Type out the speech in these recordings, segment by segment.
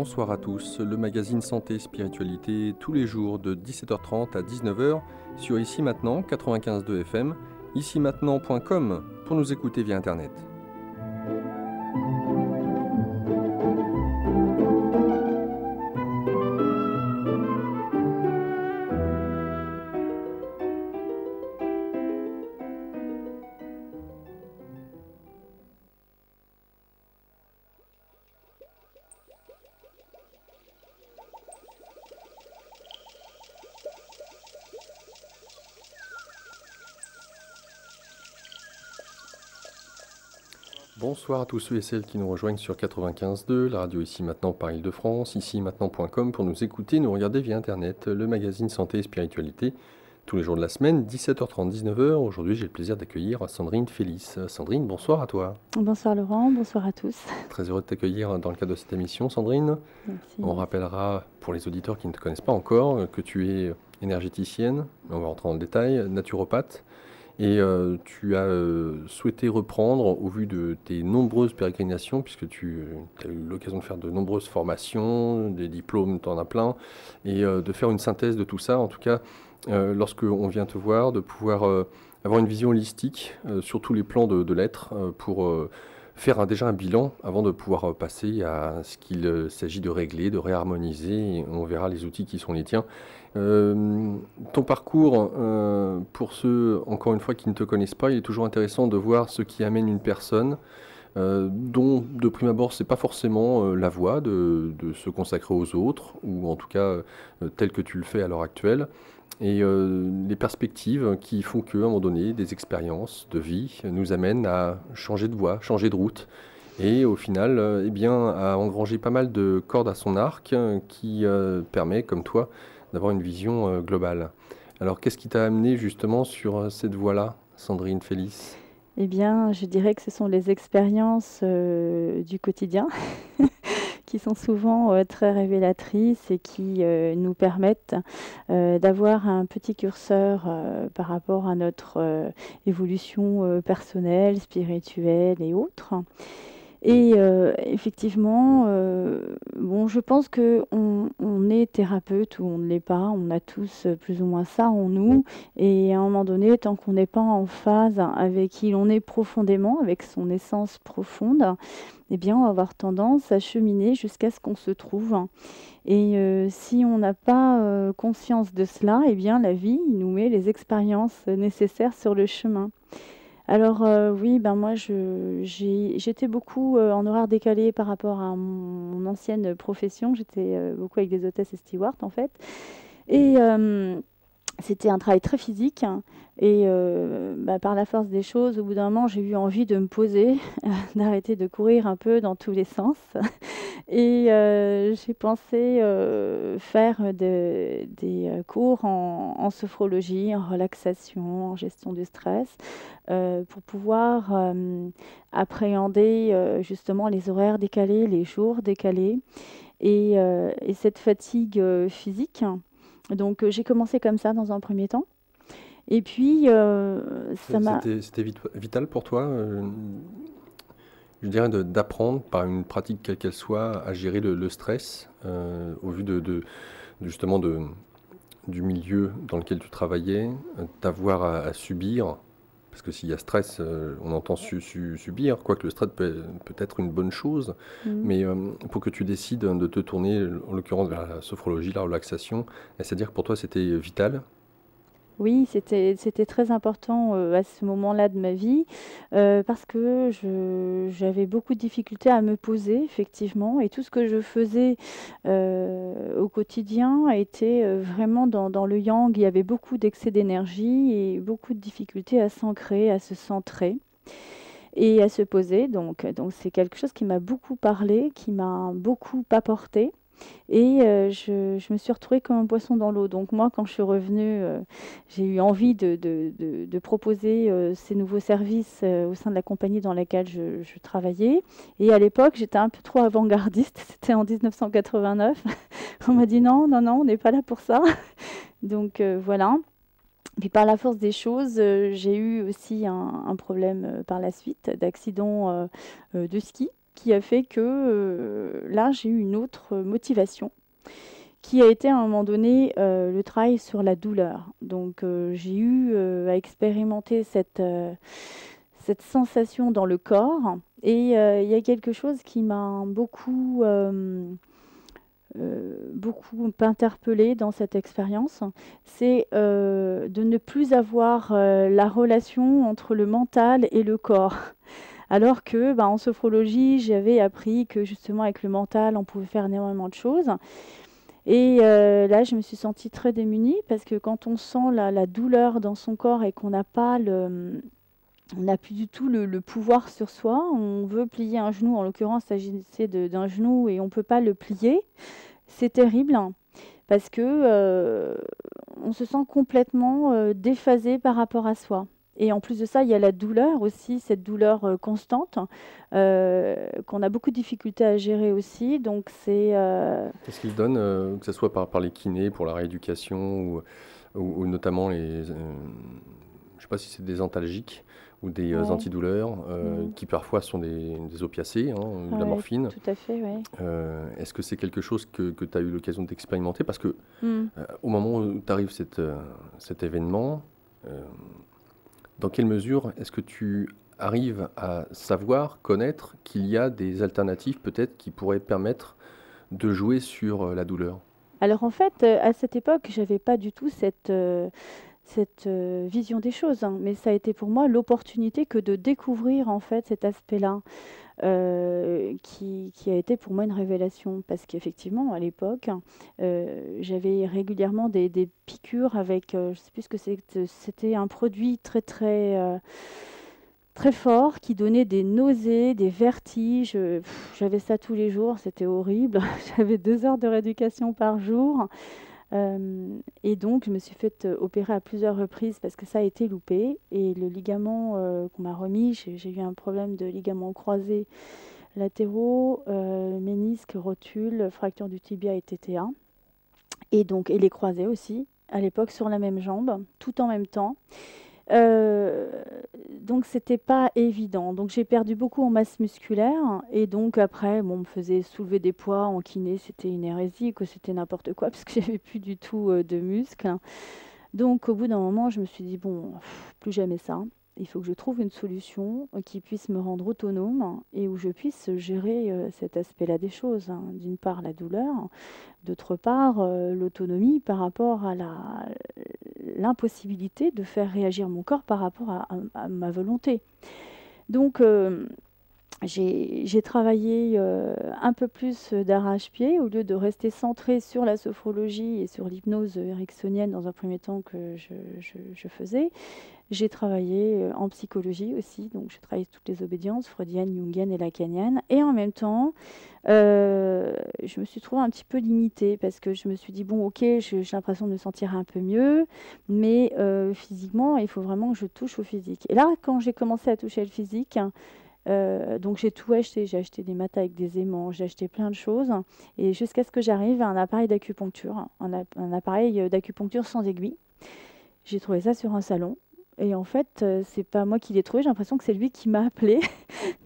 Bonsoir à tous, le magazine Santé et Spiritualité tous les jours de 17h30 à 19h sur Ici Maintenant 95.2 FM, ici-maintenant.com pour nous écouter via internet. Bonsoir à tous ceux et celles qui nous rejoignent sur 95.2, la radio Ici Maintenant par Île-de-France, ici-maintenant.com pour nous écouter, nous regarder via internet, le magazine Santé et Spiritualité, tous les jours de la semaine, 17h30, 19h. Aujourd'hui, j'ai le plaisir d'accueillir Sandrine Félix. Sandrine, bonsoir à toi. Bonsoir Laurent, bonsoir à tous. Très heureux de t'accueillir dans le cadre de cette émission, Sandrine. Merci. On rappellera, pour les auditeurs qui ne te connaissent pas encore, que tu es énergéticienne, on va rentrer dans le détail, naturopathe, et tu as souhaité reprendre, au vu de tes nombreuses pérégrinations, puisque tu as eu l'occasion de faire de nombreuses formations, des diplômes, tu en as plein, et de faire une synthèse de tout ça, en tout cas, lorsque on vient te voir, de pouvoir avoir une vision holistique sur tous les plans de l'être, pour faire déjà un bilan avant de pouvoir passer à ce qu'il s'agit de régler, de réharmoniser, et on verra les outils qui sont les tiens. Ton parcours, pour ceux, encore une fois, qui ne te connaissent pas, il est toujours intéressant de voir ce qui amène une personne, dont de prime abord c'est pas forcément la voie de se consacrer aux autres, ou en tout cas tel que tu le fais à l'heure actuelle, et les perspectives qui font qu'à un moment donné, des expériences de vie nous amènent à changer de voie, changer de route, et au final, eh bien, à engranger pas mal de cordes à son arc qui permet, comme toi, d'avoir une vision globale. Alors, qu'est-ce qui t'a amené justement sur cette voie-là, Sandrine Félix ? Eh bien, je dirais que ce sont les expériences du quotidien qui sont souvent très révélatrices et qui nous permettent d'avoir un petit curseur par rapport à notre évolution personnelle, spirituelle et autres. Et effectivement, bon, je pense qu'on est thérapeute ou on ne l'est pas, on a tous plus ou moins ça en nous. Et à un moment donné, tant qu'on n'est pas en phase avec qui l'on est profondément, avec son essence profonde, eh bien, on va avoir tendance à cheminer jusqu'à ce qu'on se trouve. Et si on n'a pas conscience de cela, eh bien, la vie nous met les expériences nécessaires sur le chemin. Alors oui, ben moi j'étais beaucoup en horaire décalé par rapport à mon ancienne profession. J'étais beaucoup avec des hôtesses et stewards en fait. Et c'était un travail très physique. Et par la force des choses, au bout d'un moment, j'ai eu envie de me poser, d'arrêter de courir un peu dans tous les sens. Et j'ai pensé faire des cours en sophrologie, en relaxation, en gestion du stress, pour pouvoir appréhender justement les horaires décalés, les jours décalés et cette fatigue physique. Donc j'ai commencé comme ça dans un premier temps. Et puis ça m'a... C'était vital pour toi, je dirais, d'apprendre par une pratique quelle qu'elle soit à gérer le stress, au vu justement du milieu dans lequel tu travaillais, d'avoir à subir, parce que s'il y a stress, on entend subir, quoique le stress peut être une bonne chose, mais pour que tu décides de te tourner, en l'occurrence, vers la sophrologie, la relaxation, c'est-à-dire que pour toi c'était vital. Oui, c'était très important à ce moment-là de ma vie parce que j'avais beaucoup de difficultés à me poser, effectivement, et tout ce que je faisais au quotidien était vraiment dans le yang. Il y avait beaucoup d'excès d'énergie et beaucoup de difficultés à s'ancrer, à se centrer et à se poser. Donc c'est quelque chose qui m'a beaucoup parlé, qui m'a beaucoup apporté. Et je me suis retrouvée comme un poisson dans l'eau. Donc moi, quand je suis revenue, j'ai eu envie de proposer ces nouveaux services au sein de la compagnie dans laquelle je travaillais. Et à l'époque, j'étais un peu trop avant-gardiste. C'était en 1989. On m'a dit non, non, non, on n'est pas là pour ça. Donc voilà. Puis par la force des choses, j'ai eu aussi un problème par la suite d'accident de ski qui a fait que là, j'ai eu une autre motivation qui a été à un moment donné le travail sur la douleur. Donc j'ai eu à expérimenter cette sensation dans le corps et il y a quelque chose qui m'a beaucoup interpellée dans cette expérience, c'est de ne plus avoir la relation entre le mental et le corps. Alors que, bah, en sophrologie, j'avais appris que justement avec le mental, on pouvait faire énormément de choses. Et là, je me suis sentie très démunie parce que quand on sent la douleur dans son corps et qu'on n'a pas on n'a plus du tout le pouvoir sur soi, on veut plier un genou, en l'occurrence, il s'agissait d'un genou et on ne peut pas le plier, c'est terrible hein, parce que on se sent complètement déphasé par rapport à soi. Et en plus de ça, il y a la douleur aussi, cette douleur constante, qu'on a beaucoup de difficultés à gérer aussi. Donc c'est Qu'est-ce qu'ils donnent, que ce soit par les kinés pour la rééducation ou notamment je ne sais pas si c'est des antalgiques ou des ouais, antidouleurs mm, qui parfois sont des opiacés, hein, ou de la ouais, morphine. tout à fait, ouais. Est-ce que c'est quelque chose que tu as eu l'occasion d'expérimenter? Parce que Mm. au moment où t'arrive cet événement, euh, dans quelle mesure est-ce que tu arrives à savoir, connaître qu'il y a des alternatives peut-être qui pourraient permettre de jouer sur la douleur? Alors en fait, à cette époque, j'avais pas du tout cette vision des choses, hein, mais ça a été pour moi l'opportunité que de découvrir en fait cet aspect-là, qui a été pour moi une révélation. Parce qu'effectivement, à l'époque, j'avais régulièrement des piqûres avec, je sais plus ce que c'était un produit très, très, très fort qui donnait des nausées, des vertiges, j'avais ça tous les jours, c'était horrible. J'avais 2 heures de rééducation par jour. Et donc, je me suis fait opérer à plusieurs reprises parce que ça a été loupé. Et le ligament qu'on m'a remis, j'ai eu un problème de ligaments croisés latéraux, ménisque, rotule, fracture du tibia et TTA. Et donc, et les croisés aussi, à l'époque sur la même jambe, tout en même temps. Euh, donc c'était pas évident. Donc j'ai perdu beaucoup en masse musculaire et donc après, bon, on me faisait soulever des poids en kiné, c'était une hérésie, que c'était n'importe quoi parce que j'avais plus du tout de muscles. Donc au bout d'un moment, je me suis dit bon, plus jamais ça. Il faut que je trouve une solution qui puisse me rendre autonome et où je puisse gérer cet aspect-là des choses, hein. D'une part, la douleur, d'autre part, l'autonomie par rapport à l'impossibilité de faire réagir mon corps par rapport à ma volonté. Donc, j'ai travaillé un peu plus d'arrache-pied au lieu de rester centrée sur la sophrologie et sur l'hypnose ericksonienne dans un premier temps que je faisais. J'ai travaillé en psychologie aussi, donc j'ai travaillé toutes les obédiences, freudienne, jungienne et lacanienne. Et en même temps, je me suis trouvée un petit peu limitée parce que je me suis dit, bon, ok, j'ai l'impression de me sentir un peu mieux, mais physiquement, il faut vraiment que je touche au physique. Et là, quand j'ai commencé à toucher le physique, donc j'ai tout acheté, j'ai acheté des matas avec des aimants, j'ai acheté plein de choses, et jusqu'à ce que j'arrive à un appareil d'acupuncture, un appareil d'acupuncture sans aiguille. J'ai trouvé ça sur un salon. Et en fait, c'est pas moi qui l'ai trouvé, j'ai l'impression que c'est lui qui m'a appelé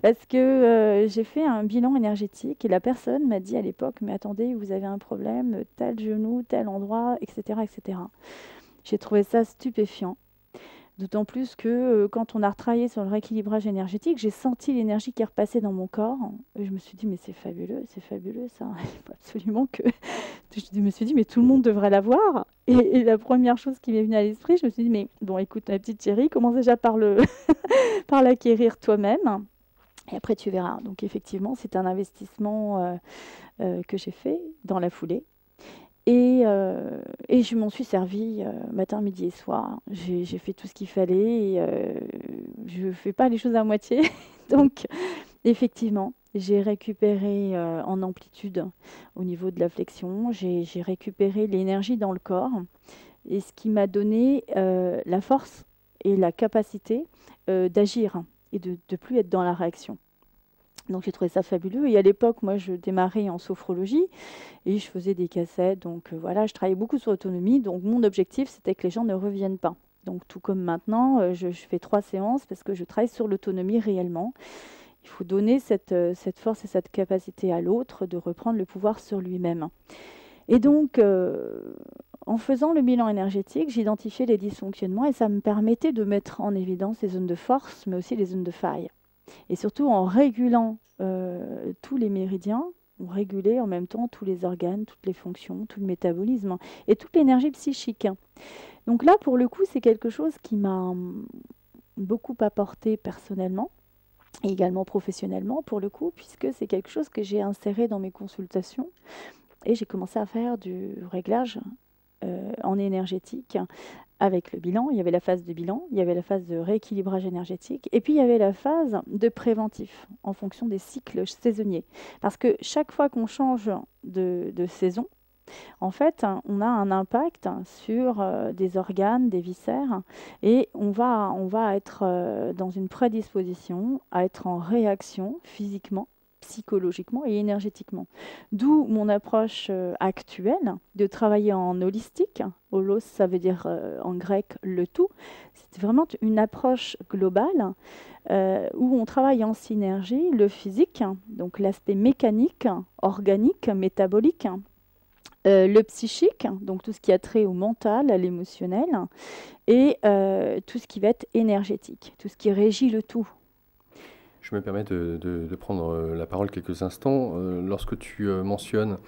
parce que j'ai fait un bilan énergétique et la personne m'a dit à l'époque, mais attendez, vous avez un problème, tel genou, tel endroit, etc., etc. J'ai trouvé ça stupéfiant. D'autant plus que quand on a retravaillé sur le rééquilibrage énergétique, j'ai senti l'énergie qui repassait dans mon corps. Et je me suis dit, mais c'est fabuleux ça. Il faut absolument que. Je me suis dit, mais tout le monde devrait l'avoir. Et la première chose qui m'est venue à l'esprit, je me suis dit, mais bon, écoute, ma petite chérie, commence déjà par par l'acquérir toi-même. Et après, tu verras. Donc, effectivement, c'est un investissement que j'ai fait dans la foulée. Et je m'en suis servi matin, midi et soir. J'ai fait tout ce qu'il fallait et je ne fais pas les choses à moitié. Donc, effectivement, j'ai récupéré en amplitude au niveau de la flexion. J'ai récupéré l'énergie dans le corps et ce qui m'a donné la force et la capacité d'agir et de ne plus être dans la réaction. Donc j'ai trouvé ça fabuleux. Et à l'époque, moi, je démarrais en sophrologie et je faisais des cassettes. Donc voilà, je travaillais beaucoup sur l'autonomie. Donc mon objectif, c'était que les gens ne reviennent pas. Donc tout comme maintenant, je fais 3 séances parce que je travaille sur l'autonomie réellement. Il faut donner cette force et cette capacité à l'autre de reprendre le pouvoir sur lui-même. Et donc, en faisant le bilan énergétique, j'identifiais les dysfonctionnements et ça me permettait de mettre en évidence les zones de force, mais aussi les zones de faille. Et surtout, en régulant tous les méridiens, on régulait en même temps tous les organes, toutes les fonctions, tout le métabolisme et toute l'énergie psychique. Donc là, pour le coup, c'est quelque chose qui m'a beaucoup apporté personnellement et également professionnellement, pour le coup, puisque c'est quelque chose que j'ai inséré dans mes consultations et j'ai commencé à faire du réglage en énergétique avec le bilan. Il y avait la phase de bilan, il y avait la phase de rééquilibrage énergétique, et puis il y avait la phase de préventif en fonction des cycles saisonniers. Parce que chaque fois qu'on change de saison, en fait, on a un impact sur des organes, des viscères, et on va être dans une prédisposition à être en réaction physiquement, psychologiquement et énergétiquement. D'où mon approche actuelle de travailler en holistique. Holos, ça veut dire en grec le tout. C'est vraiment une approche globale où on travaille en synergie le physique, donc l'aspect mécanique, organique, métabolique, le psychique, donc tout ce qui a trait au mental, à l'émotionnel, et tout ce qui va être énergétique, tout ce qui régit le tout. Je me permets de prendre la parole quelques instants. Lorsque tu mentionnes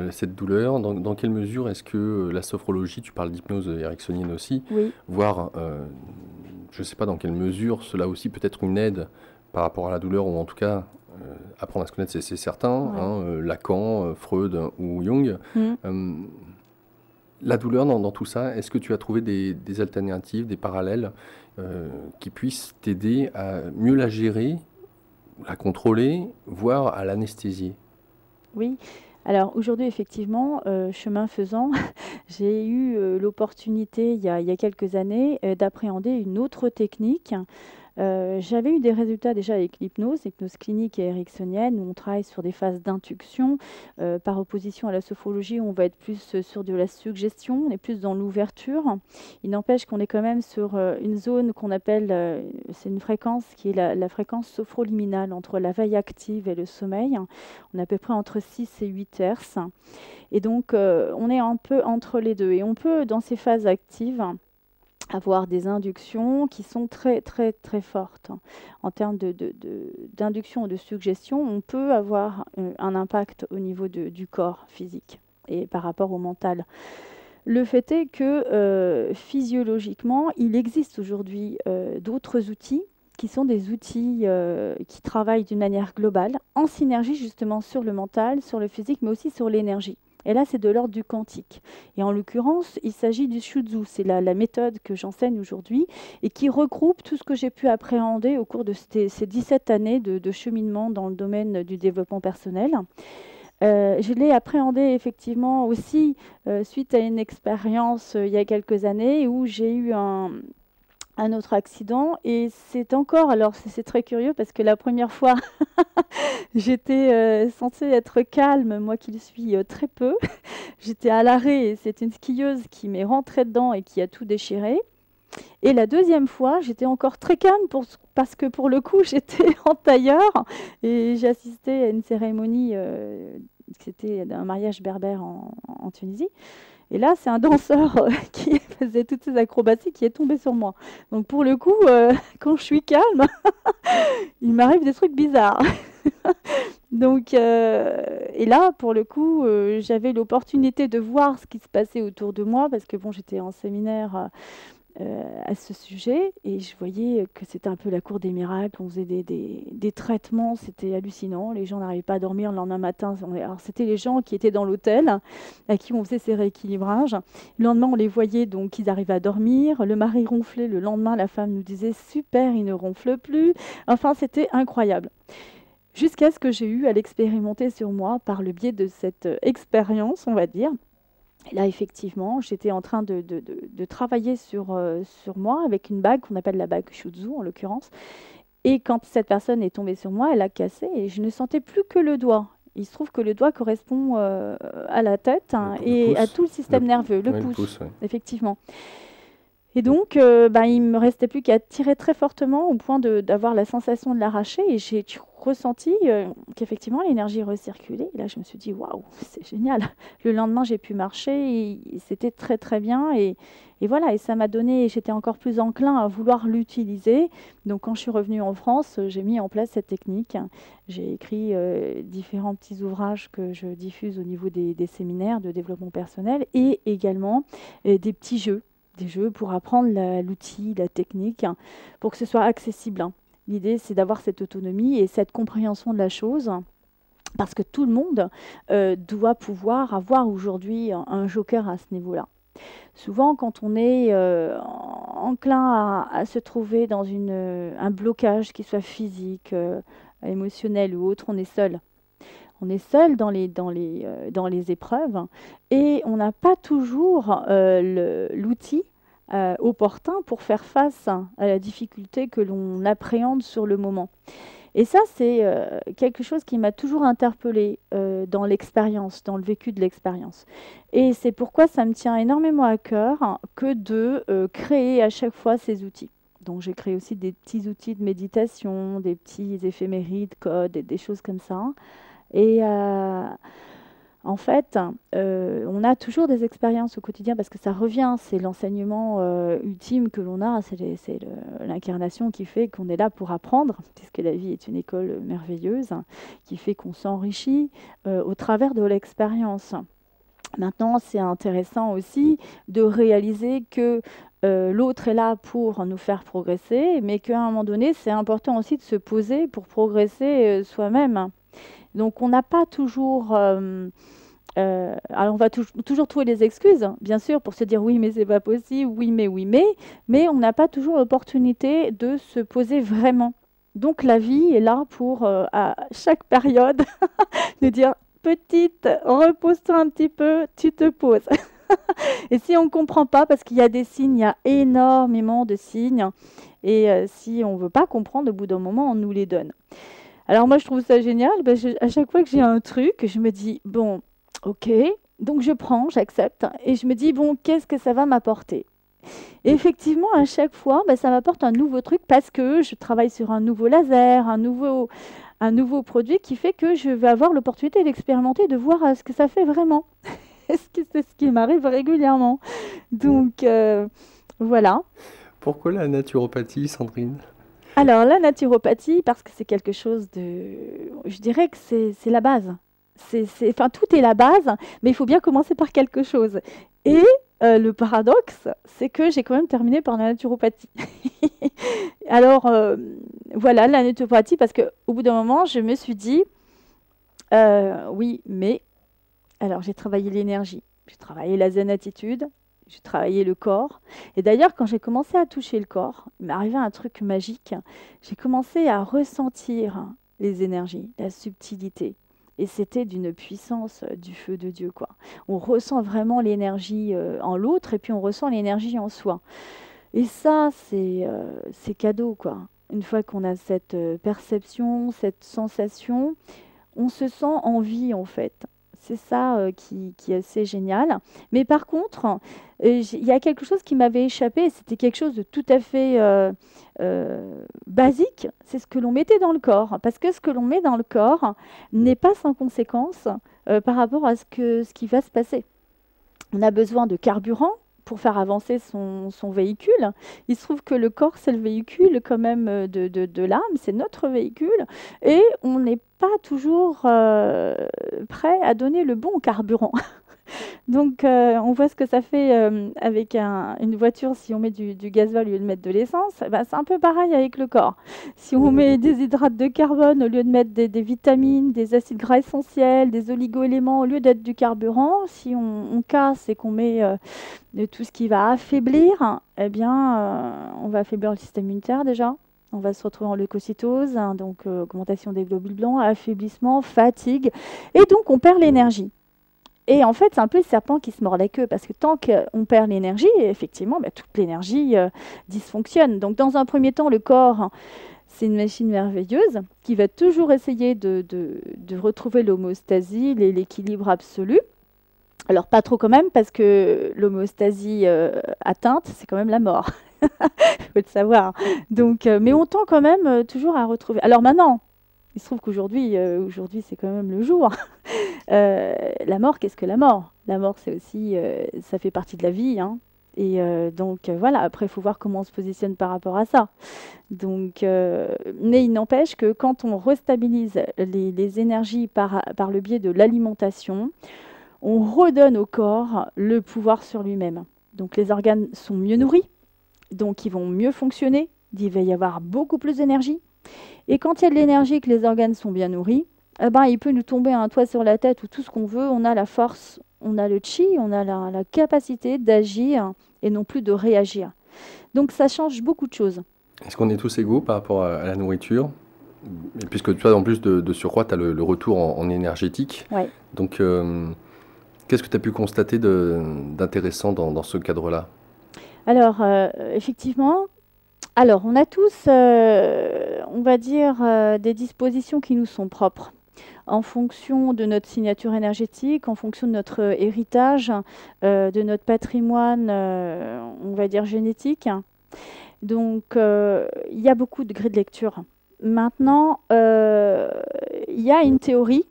cette douleur, dans quelle mesure est-ce que la sophrologie, tu parles d'hypnose ericksonienne aussi, Oui. voire, je ne sais pas dans quelle mesure cela aussi peut être une aide par rapport à la douleur, ou en tout cas apprendre à se connaître, c'est certain, Ouais. hein, Lacan, Freud ou Jung. Mm. La douleur dans tout ça, est-ce que tu as trouvé des alternatives, des parallèles qui puissent t'aider à mieux la gérer, la contrôler, voire à l'anesthésier? Oui. Alors aujourd'hui, effectivement, chemin faisant, j'ai eu l'opportunité, il y a quelques années, d'appréhender une autre technique. J'avais eu des résultats déjà avec l'hypnose clinique et ericksonienne, où on travaille sur des phases d'induction, par opposition à la sophrologie, où on va être plus sur de la suggestion, on est plus dans l'ouverture. Il n'empêche qu'on est quand même sur une zone qu'on appelle, c'est une fréquence qui est la fréquence sophroliminale, entre la veille active et le sommeil. On est à peu près entre 6 et 8 Hz. Et donc, on est un peu entre les deux. Et on peut, dans ces phases actives, avoir des inductions qui sont très, très, très fortes. En termes d'induction ou de suggestion, on peut avoir un impact au niveau du corps physique et par rapport au mental. Le fait est que physiologiquement, il existe aujourd'hui d'autres outils qui sont des outils qui travaillent d'une manière globale, en synergie justement sur le mental, sur le physique, mais aussi sur l'énergie. Et là, c'est de l'ordre du quantique. Et en l'occurrence, il s'agit du Shuzhou. C'est la méthode que j'enseigne aujourd'hui et qui regroupe tout ce que j'ai pu appréhender au cours de ces 17 années de cheminement dans le domaine du développement personnel. Je l'ai appréhendé effectivement aussi suite à une expérience il y a quelques années où j'ai eu un autre accident, et c'est encore, alors c'est très curieux parce que la première fois, j'étais censée être calme, moi qui le suis très peu. J'étais à l'arrêt et c'est une skieuse qui m'est rentrée dedans et qui a tout déchiré. Et la deuxième fois, j'étais encore très calme parce que pour le coup, j'étais en tailleur et j'ai assisté à une cérémonie, c'était un mariage berbère en Tunisie. Et là, c'est un danseur qui faisait toutes ces acrobaties qui est tombé sur moi. Donc pour le coup, quand je suis calme, il m'arrive des trucs bizarres. Donc, et là, pour le coup, j'avais l'opportunité de voir ce qui se passait autour de moi parce que bon, j'étais en séminaire à ce sujet et je voyais que c'était un peu la cour des miracles. On faisait des traitements, c'était hallucinant. Les gens n'arrivaient pas à dormir le lendemain matin. Alors, c'était les gens qui étaient dans l'hôtel à qui on faisait ces rééquilibrages. Le lendemain, on les voyait donc ils arrivaient à dormir. Le mari ronflait. Le lendemain, la femme nous disait super, il ne ronfle plus. Enfin, c'était incroyable. Jusqu'à ce que j'ai eu à l'expérimenter sur moi par le biais de cette expérience, on va dire. Et là, effectivement, j'étais en train de travailler sur moi avec une bague qu'on appelle la bague Shuzhou en l'occurrence. Et quand cette personne est tombée sur moi, elle a cassé et je ne sentais plus que le doigt. Il se trouve que le doigt correspond à la tête, hein, et à tout le système nerveux, le pouce, ouais. effectivement. Et donc, il me restait plus qu'à tirer très fortement au point d'avoir la sensation de l'arracher et j'ai ressenti, qu'effectivement l'énergie recirculait et là je me suis dit: «Waouh, c'est génial!» Le lendemain, j'ai pu marcher et c'était très, très bien et voilà et ça m'a donné j'étais encore plus enclin à vouloir l'utiliser. Donc quand je suis revenue en France, j'ai mis en place cette technique. J'ai écrit, différents petits ouvrages que je diffuse au niveau des séminaires de développement personnel et également, des petits jeux. Des jeux pour apprendre l'outil, la technique, hein, pour que ce soit accessible, hein. L'idée, c'est d'avoir cette autonomie et cette compréhension de la chose, parce que tout le monde doit pouvoir avoir aujourd'hui un joker à ce niveau-là. Souvent, quand on est enclin à se trouver dans un blocage, qui soit physique, émotionnel ou autre, on est seul. On est seul dans les épreuves et on n'a pas toujours l'outil opportun pour faire face à la difficulté que l'on appréhende sur le moment. Et ça, c'est quelque chose qui m'a toujours interpellée dans l'expérience, dans le vécu de l'expérience. Et c'est pourquoi ça me tient énormément à cœur que de créer à chaque fois ces outils. Donc j'ai créé aussi des petits outils de méditation, des petits éphémérides, codes, et des choses comme ça. Et en fait, on a toujours des expériences au quotidien parce que ça revient, c'est l'enseignement ultime que l'on a, c'est l'incarnation qui fait qu'on est là pour apprendre, puisque la vie est une école merveilleuse, qui fait qu'on s'enrichit au travers de l'expérience. Maintenant, c'est intéressant aussi de réaliser que l'autre est là pour nous faire progresser, mais qu'à un moment donné, c'est important aussi de se poser pour progresser soi-même. Donc on n'a pas toujours... alors on va toujours trouver des excuses, hein, bien sûr, pour se dire oui mais c'est pas possible, mais on n'a pas toujours l'opportunité de se poser vraiment. Donc la vie est là pour, à chaque période, nous dire petite, repose-toi un petit peu, tu te poses. Et si on ne comprend pas, parce qu'il y a des signes, il y a énormément de signes, et si on ne veut pas comprendre, au bout d'un moment, on nous les donne. Alors moi, je trouve ça génial. À chaque fois que j'ai un truc, je me dis, bon, ok, donc je prends, j'accepte, et je me dis, bon, qu'est-ce que ça va m'apporter? Et effectivement, à chaque fois, ça m'apporte un nouveau truc parce que je travaille sur un nouveau laser, un nouveau produit qui fait que je vais avoir l'opportunité d'expérimenter, de voir ce que ça fait vraiment. C'est ce qui m'arrive régulièrement. Donc, voilà. Pourquoi la naturopathie, Sandrine? Alors la naturopathie, parce que c'est quelque chose de... Je dirais que c'est la base. Enfin, tout est la base, mais il faut bien commencer par quelque chose. Et le paradoxe, c'est que j'ai quand même terminé par la naturopathie. Alors, voilà, la naturopathie, parce qu'au bout d'un moment, je me suis dit, oui, mais... Alors, j'ai travaillé l'énergie, j'ai travaillé la zen attitude, j'ai travaillé le corps. Et d'ailleurs, quand j'ai commencé à toucher le corps, il m'est arrivé un truc magique. J'ai commencé à ressentir les énergies, la subtilité. Et c'était d'une puissance du feu de Dieu, quoi. On ressent vraiment l'énergie en l'autre et puis on ressent l'énergie en soi. Et ça, c'est cadeau, quoi. Une fois qu'on a cette perception, cette sensation, on se sent en vie, en fait. C'est ça qui est assez génial. Mais par contre, il y a quelque chose qui m'avait échappé. C'était quelque chose de tout à fait basique. C'est ce que l'on mettait dans le corps. Parce que ce que l'on met dans le corps n'est pas sans conséquence par rapport à ce qui va se passer. On a besoin de carburant pour faire avancer son véhicule. Il se trouve que le corps, c'est le véhicule quand même de l'âme, c'est notre véhicule, et on n'est pas toujours prêt à donner le bon carburant. Donc, on voit ce que ça fait avec une voiture si on met du gasoil au lieu de mettre de l'essence. C'est un peu pareil avec le corps. Si on met des hydrates de carbone au lieu de mettre des vitamines, des acides gras essentiels, des oligo-éléments au lieu d'être du carburant, si on casse et qu'on met de tout ce qui va affaiblir, eh bien, on va affaiblir le système immunitaire déjà. On va se retrouver en leucocytose, hein, donc augmentation des globules blancs, affaiblissement, fatigue, et donc on perd l'énergie. Et en fait, c'est un peu le serpent qui se mord la queue, parce que tant qu'on perd l'énergie, effectivement, toute l'énergie dysfonctionne. Donc, dans un premier temps, le corps, c'est une machine merveilleuse qui va toujours essayer de retrouver l'homéostasie, l'équilibre absolu. Alors pas trop quand même, parce que l'homéostasie atteinte, c'est quand même la mort. Il faut le savoir. Donc, mais on tend quand même toujours à retrouver. Alors maintenant, il se trouve qu'aujourd'hui, aujourd'hui, c'est quand même le jour. La mort, qu'est-ce que la mort? La mort, c'est aussi, ça fait partie de la vie, hein. Et donc voilà, après, il faut voir comment on se positionne par rapport à ça. Donc, mais il n'empêche que quand on restabilise les énergies par le biais de l'alimentation, on redonne au corps le pouvoir sur lui-même. Donc les organes sont mieux nourris, donc ils vont mieux fonctionner, il va y avoir beaucoup plus d'énergie. Et quand il y a de l'énergie et que les organes sont bien nourris, eh ben, il peut nous tomber un toit sur la tête ou tout ce qu'on veut, on a la force, on a le chi, on a la capacité d'agir et non plus de réagir. Donc ça change beaucoup de choses. Est-ce qu'on est tous égaux par rapport à la nourriture? Et puisque toi, en plus de surcroît, tu as le retour en énergétique. Ouais. Donc, qu'est-ce que tu as pu constater d'intéressant dans ce cadre-là? Alors, effectivement, alors on a tous, on va dire, des dispositions qui nous sont propres, en fonction de notre signature énergétique, en fonction de notre héritage, de notre patrimoine, on va dire génétique. Donc, il y a beaucoup de grilles de lecture. Maintenant, il y a une théorie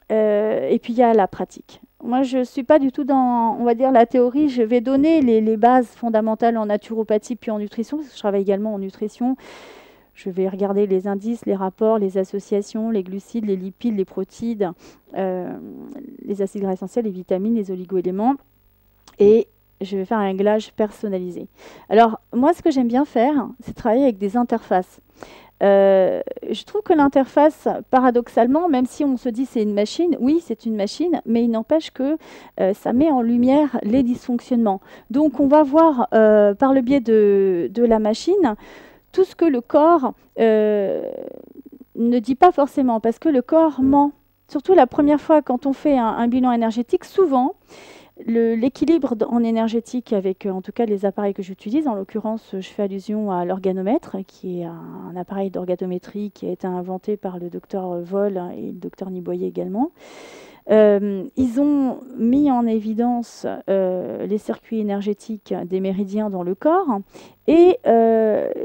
et puis il y a la pratique. Moi, je ne suis pas du tout dans, on va dire, la théorie. Je vais donner les bases fondamentales en naturopathie puis en nutrition, parce que je travaille également en nutrition. Je vais regarder les indices, les rapports, les associations, les glucides, les lipides, les protides, les acides gras essentiels, les vitamines, les oligo-éléments. Et je vais faire un réglage personnalisé. Alors, moi, ce que j'aime bien faire, c'est travailler avec des interfaces. Je trouve que l'interface, paradoxalement, même si on se dit c'est une machine, oui, c'est une machine, mais il n'empêche que ça met en lumière les dysfonctionnements. Donc, on va voir par le biais de la machine tout ce que le corps ne dit pas forcément, parce que le corps ment. Surtout la première fois, quand on fait un bilan énergétique, souvent, l'équilibre en énergétique avec, en tout cas, les appareils que j'utilise, en l'occurrence, je fais allusion à l'organomètre, qui est un appareil d'organométrie qui a été inventé par le docteur Voll et le docteur Niboyer également. Ils ont mis en évidence les circuits énergétiques des méridiens dans le corps et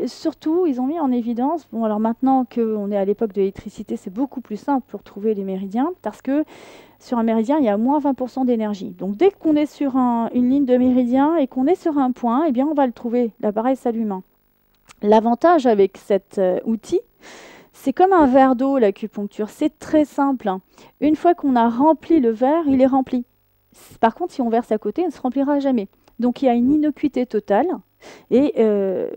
surtout, ils ont mis en évidence, bon alors maintenant qu'on est à l'époque de l'électricité, c'est beaucoup plus simple pour trouver les méridiens parce que sur un méridien, il y a moins 20% d'énergie. Donc dès qu'on est sur une ligne de méridien et qu'on est sur un point, eh bien on va le trouver, l'appareil s'allume. L'avantage avec cet outil, c'est comme un verre d'eau, l'acupuncture. C'est très simple, hein. Une fois qu'on a rempli le verre, il est rempli. Par contre, si on verse à côté, il ne se remplira jamais. Donc, il y a une innocuité totale. Et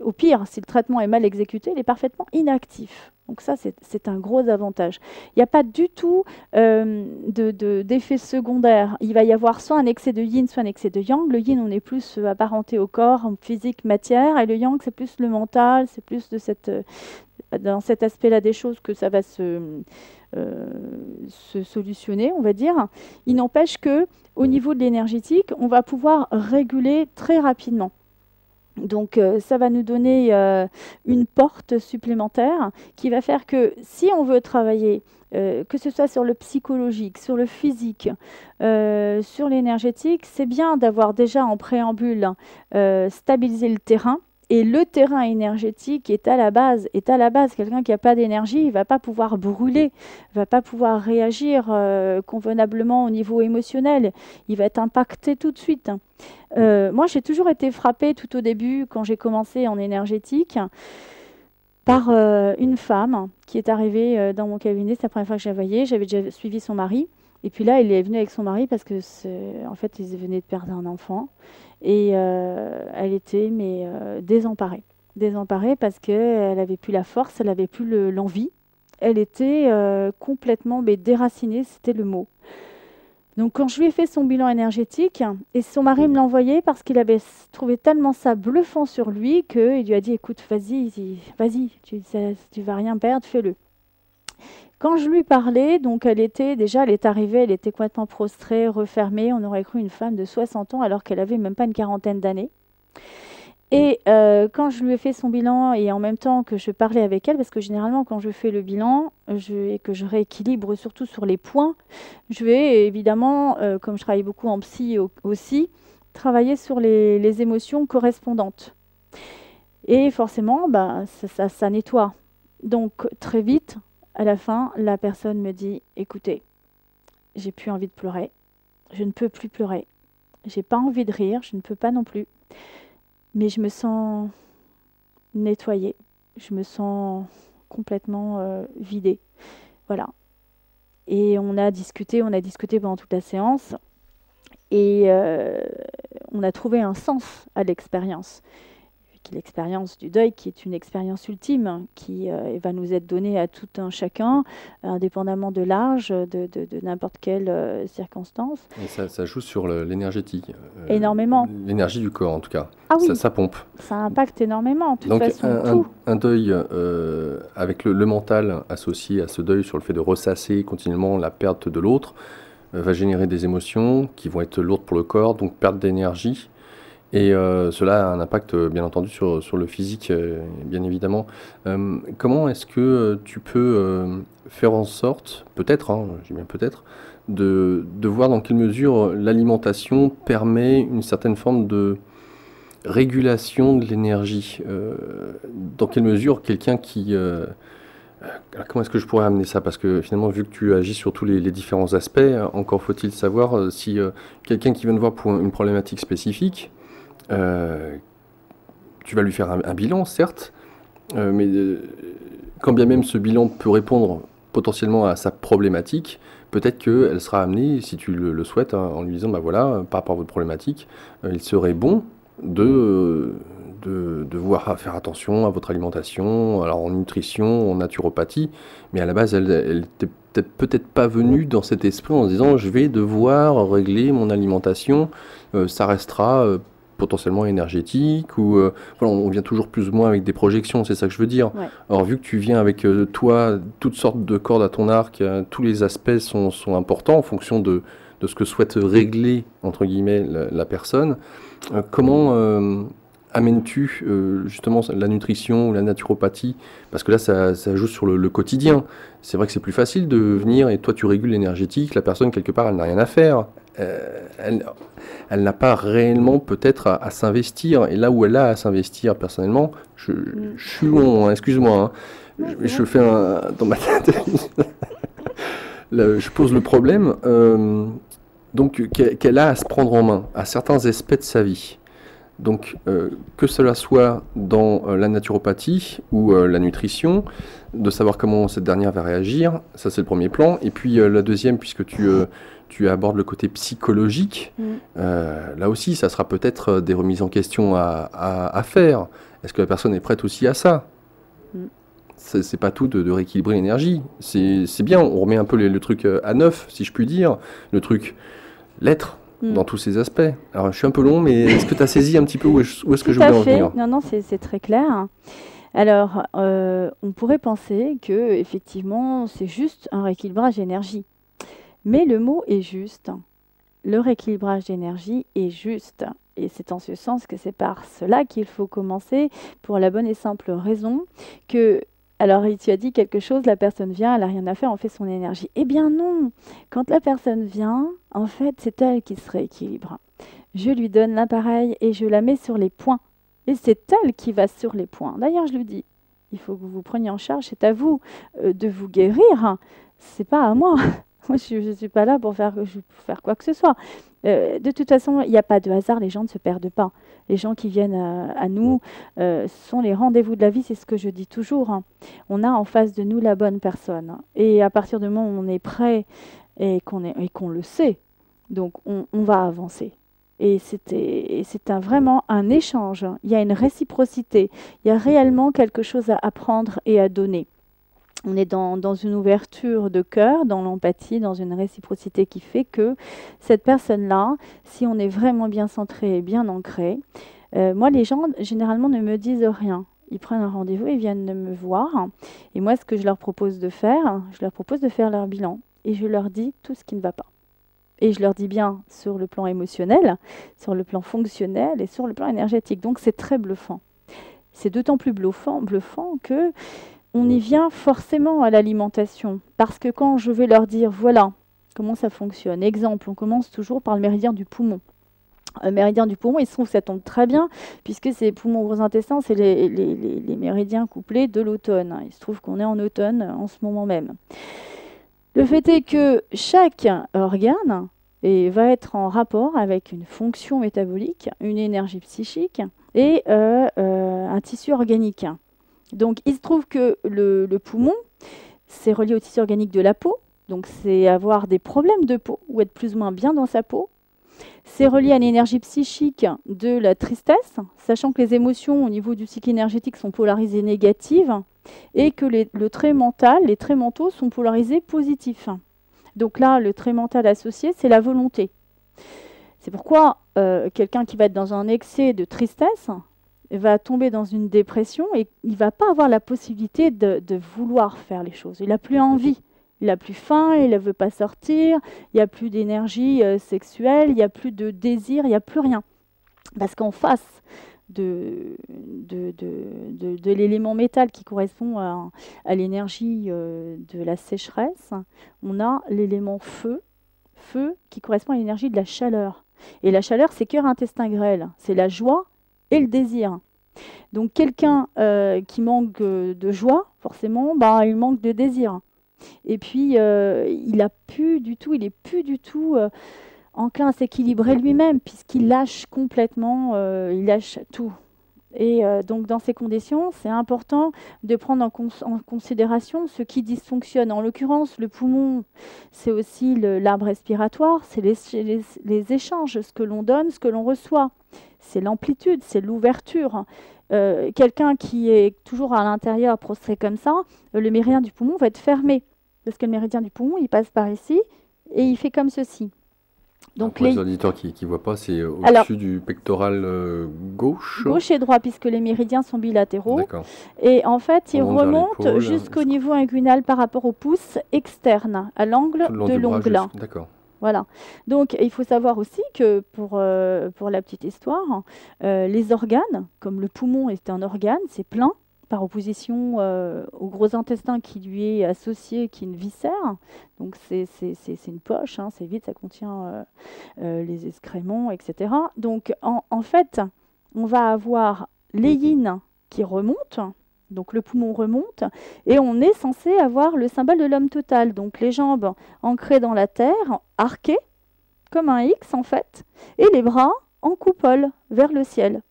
au pire, si le traitement est mal exécuté, il est parfaitement inactif. Donc ça, c'est un gros avantage. Il n'y a pas du tout d'effet secondaire. Il va y avoir soit un excès de yin, soit un excès de yang. Le yin, on est plus apparenté au corps, en physique, matière. Et le yang, c'est plus le mental, c'est plus dans cet aspect-là des choses que ça va se solutionner, on va dire. Il n'empêche que au niveau de l'énergétique, on va pouvoir réguler très rapidement. Donc ça va nous donner une porte supplémentaire qui va faire que si on veut travailler, que ce soit sur le psychologique, sur le physique, sur l'énergétique, c'est bien d'avoir déjà en préambule stabilisé le terrain. Et le terrain énergétique est à la base. Quelqu'un qui n'a pas d'énergie, il ne va pas pouvoir brûler, il ne va pas pouvoir réagir convenablement au niveau émotionnel. Il va être impacté tout de suite. Moi, j'ai toujours été frappée tout au début, quand j'ai commencé en énergétique, par une femme qui est arrivée dans mon cabinet. C'est la première fois que je la voyais. J'avais déjà suivi son mari. Et puis là, elle est venue avec son mari parce que, en fait, ils venaient de perdre un enfant. Et elle était désemparée. Désemparée parce qu'elle n'avait plus la force, elle n'avait plus l'envie. Elle était complètement déracinée, c'était le mot. Donc quand je lui ai fait son bilan énergétique, et son mari me l'a envoyé parce qu'il avait trouvé tellement ça bluffant sur lui qu'il lui a dit, écoute, vas-y, tu vas rien perdre, fais-le. Quand je lui parlais, donc elle est arrivée, elle était complètement prostrée, refermée. On aurait cru une femme de 60 ans alors qu'elle avait même pas une quarantaine d'années. Et quand je lui ai fait son bilan et en même temps que je parlais avec elle, parce que généralement quand je fais le bilan et que je rééquilibre surtout sur les points, je vais évidemment, comme je travaille beaucoup en psy aussi, travailler sur les émotions correspondantes. Et forcément, bah, ça nettoie. Donc très vite, à la fin, la personne me dit, écoutez, j'ai plus envie de pleurer, je ne peux plus pleurer, j'ai pas envie de rire, je ne peux pas non plus, mais je me sens nettoyée. Je me sens complètement vidée. Voilà. Et on a discuté pendant toute la séance et on a trouvé un sens à l'expérience. L'expérience du deuil qui est une expérience ultime qui va nous être donnée à tout un chacun, indépendamment de l'âge, de n'importe quelle circonstance. Et ça joue sur l'énergétique, Énormément. l'énergie du corps en tout cas. Ah oui, Ça pompe. ça impacte énormément, de toute Donc façon, tout. un deuil avec le mental associé à ce deuil sur le fait de ressasser continuellement la perte de l'autre va générer des émotions qui vont être lourdes pour le corps, donc perte d'énergie. Et cela a un impact, bien entendu, sur le physique, bien évidemment. Comment est-ce que tu peux faire en sorte, peut-être, hein, je dis bien peut-être, de voir dans quelle mesure l'alimentation permet une certaine forme de régulation de l'énergie? Dans quelle mesure quelqu'un qui... comment est-ce que je pourrais amener ça? Parce que finalement, vu que tu agis sur tous les différents aspects, encore faut-il savoir si quelqu'un qui vient te voir pour une problématique spécifique, tu vas lui faire un bilan, certes, mais quand bien même ce bilan peut répondre potentiellement à sa problématique, peut-être qu'elle sera amenée, si tu le souhaites, hein, en lui disant, bah voilà, par rapport à votre problématique, il serait bon de voir faire attention à votre alimentation, alors en nutrition, en naturopathie, mais à la base, elle n'était peut-être pas venue dans cet esprit en se disant, je vais devoir régler mon alimentation, ça restera potentiellement énergétique, ou voilà, on vient toujours plus ou moins avec des projections, c'est ça que je veux dire. Ouais. Alors vu que tu viens avec toi, toutes sortes de cordes à ton arc, tous les aspects sont importants en fonction de ce que souhaite régler, entre guillemets, la personne. Comment amènes-tu justement la nutrition ou la naturopathie? Parce que là, ça joue sur le quotidien. C'est vrai que c'est plus facile de venir et toi, tu régules l'énergétique. La personne, quelque part, elle n'a rien à faire. Elle n'a pas réellement peut-être à s'investir. Et là où elle a à s'investir, personnellement, je suis long, hein, excuse-moi. Hein. Je fais dans ma tête. Là, je pose le problème. Donc, qu'elle a à se prendre en main à certains aspects de sa vie. Donc, que cela soit dans la naturopathie ou la nutrition, de savoir comment cette dernière va réagir, ça c'est le premier plan. Et puis la deuxième, puisque tu abordes le côté psychologique, là aussi, ça sera peut-être des remises en question à faire. Est-ce que la personne est prête aussi à ça? C'est pas tout de rééquilibrer l'énergie. C'est bien, on remet un peu le truc à neuf, si je puis dire. Le truc, l'être. Dans tous ces aspects. Alors, je suis un peu long, mais est-ce que tu as saisi un petit peu où est-ce que je voulais en venir? Non, non, c'est très clair. Alors, on pourrait penser que effectivement, c'est juste un rééquilibrage d'énergie. Mais le mot est juste. Le rééquilibrage d'énergie est juste. Et c'est en ce sens que c'est par cela qu'il faut commencer, pour la bonne et simple raison que... Alors, tu as dit quelque chose, la personne vient, elle n'a rien à faire, on fait son énergie. Eh bien non, quand la personne vient, en fait, c'est elle qui se rééquilibre. Je lui donne l'appareil et je la mets sur les points. Et c'est elle qui va sur les points. D'ailleurs, je lui dis, il faut que vous vous preniez en charge, c'est à vous de vous guérir, c'est pas à moi. Moi, je ne suis pas là pour faire quoi que ce soit. De toute façon, il n'y a pas de hasard, les gens ne se perdent pas. Les gens qui viennent à nous sont les rendez-vous de la vie, c'est ce que je dis toujours. Hein. On a en face de nous la bonne personne. Et à partir du moment où on est prêt et qu'on le sait, donc on va avancer. Et c'est vraiment un échange. Il y a une réciprocité. Il y a réellement quelque chose à apprendre et à donner. On est dans une ouverture de cœur, dans l'empathie, dans une réciprocité qui fait que cette personne-là, si on est vraiment bien centré et bien ancré, moi, les gens, généralement, ne me disent rien. Ils prennent un rendez-vous, ils viennent me voir. Et moi, ce que je leur propose de faire leur bilan. Et je leur dis tout ce qui ne va pas. Et je leur dis bien sur le plan émotionnel, sur le plan fonctionnel et sur le plan énergétique. Donc c'est très bluffant. C'est d'autant plus bluffant que on y vient forcément à l'alimentation. Parce que quand je vais leur dire, voilà comment ça fonctionne. Exemple, on commence toujours par le méridien du poumon. Le méridien du poumon, il se trouve que ça tombe très bien, puisque c'est poumon gros intestin, c'est les méridiens couplés de l'automne. Il se trouve qu'on est en automne en ce moment même. Le fait est que chaque organe va être en rapport avec une fonction métabolique, une énergie psychique et un tissu organique. Donc il se trouve que le poumon, c'est relié au tissu organique de la peau, donc c'est avoir des problèmes de peau ou être plus ou moins bien dans sa peau. C'est relié à l'énergie psychique de la tristesse, sachant que les émotions au niveau du cycle énergétique sont polarisées négatives et que le trait mental, les traits mentaux sont polarisés positifs. Donc là, le trait mental associé, c'est la volonté. C'est pourquoi quelqu'un qui va être dans un excès de tristesse va tomber dans une dépression et il ne va pas avoir la possibilité de vouloir faire les choses. Il n'a plus envie. Il n'a plus faim, il ne veut pas sortir, il n'y a plus d'énergie sexuelle, il n'y a plus de désir, il n'y a plus rien. Parce qu'en face de l'élément métal qui correspond à l'énergie de la sécheresse, on a l'élément feu qui correspond à l'énergie de la chaleur. Et la chaleur, c'est cœur, intestin, grêle. C'est la joie et le désir. Donc quelqu'un qui manque de joie, forcément, il manque de désir. Et puis, il est plus du tout enclin à s'équilibrer lui-même, puisqu'il lâche complètement, il lâche tout. Et donc, dans ces conditions, c'est important de prendre en considération ce qui dysfonctionne. En l'occurrence, le poumon, c'est aussi l'arbre respiratoire, c'est les échanges, ce que l'on donne, ce que l'on reçoit. C'est l'amplitude, c'est l'ouverture. Quelqu'un qui est toujours à l'intérieur, prostré comme ça, le méridien du poumon va être fermé. Parce que le méridien du poumon, il passe par ici et il fait comme ceci. Donc pour les auditeurs qui ne voient pas, c'est au-dessus du pectoral gauche. Gauche et droit, puisque les méridiens sont bilatéraux. Et en fait, ils remontent jusqu'au niveau inguinal par rapport au pouce externe, à l'angle de l'ongle. D'accord. Voilà. Donc, il faut savoir aussi que, pour la petite histoire, les organes, comme le poumon est un organe, c'est plein, par opposition au gros intestin qui lui est associé, qui est une viscère. Donc c'est une poche, hein, c'est vide, ça contient les excréments, etc. Donc en fait, on va avoir les yin qui remontent, donc le poumon remonte, et on est censé avoir le symbole de l'homme total, donc les jambes ancrées dans la terre, arquées, comme un X en fait, et les bras en coupole vers le ciel.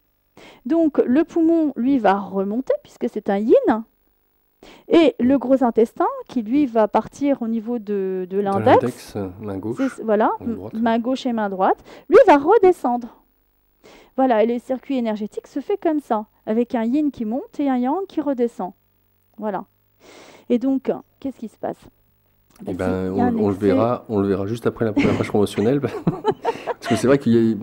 Donc le poumon, lui, va remonter, puisque c'est un yin, et le gros intestin, qui lui va partir au niveau de l'index, main gauche, voilà, main gauche et main droite, lui va redescendre. Voilà, et les circuits énergétiques se fait comme ça, avec un yin qui monte et un yang qui redescend. Voilà. Et donc, qu'est-ce qui se passe ? Eh ben, on le verra juste après la première page promotionnelle. Parce que c'est vrai qu'il y a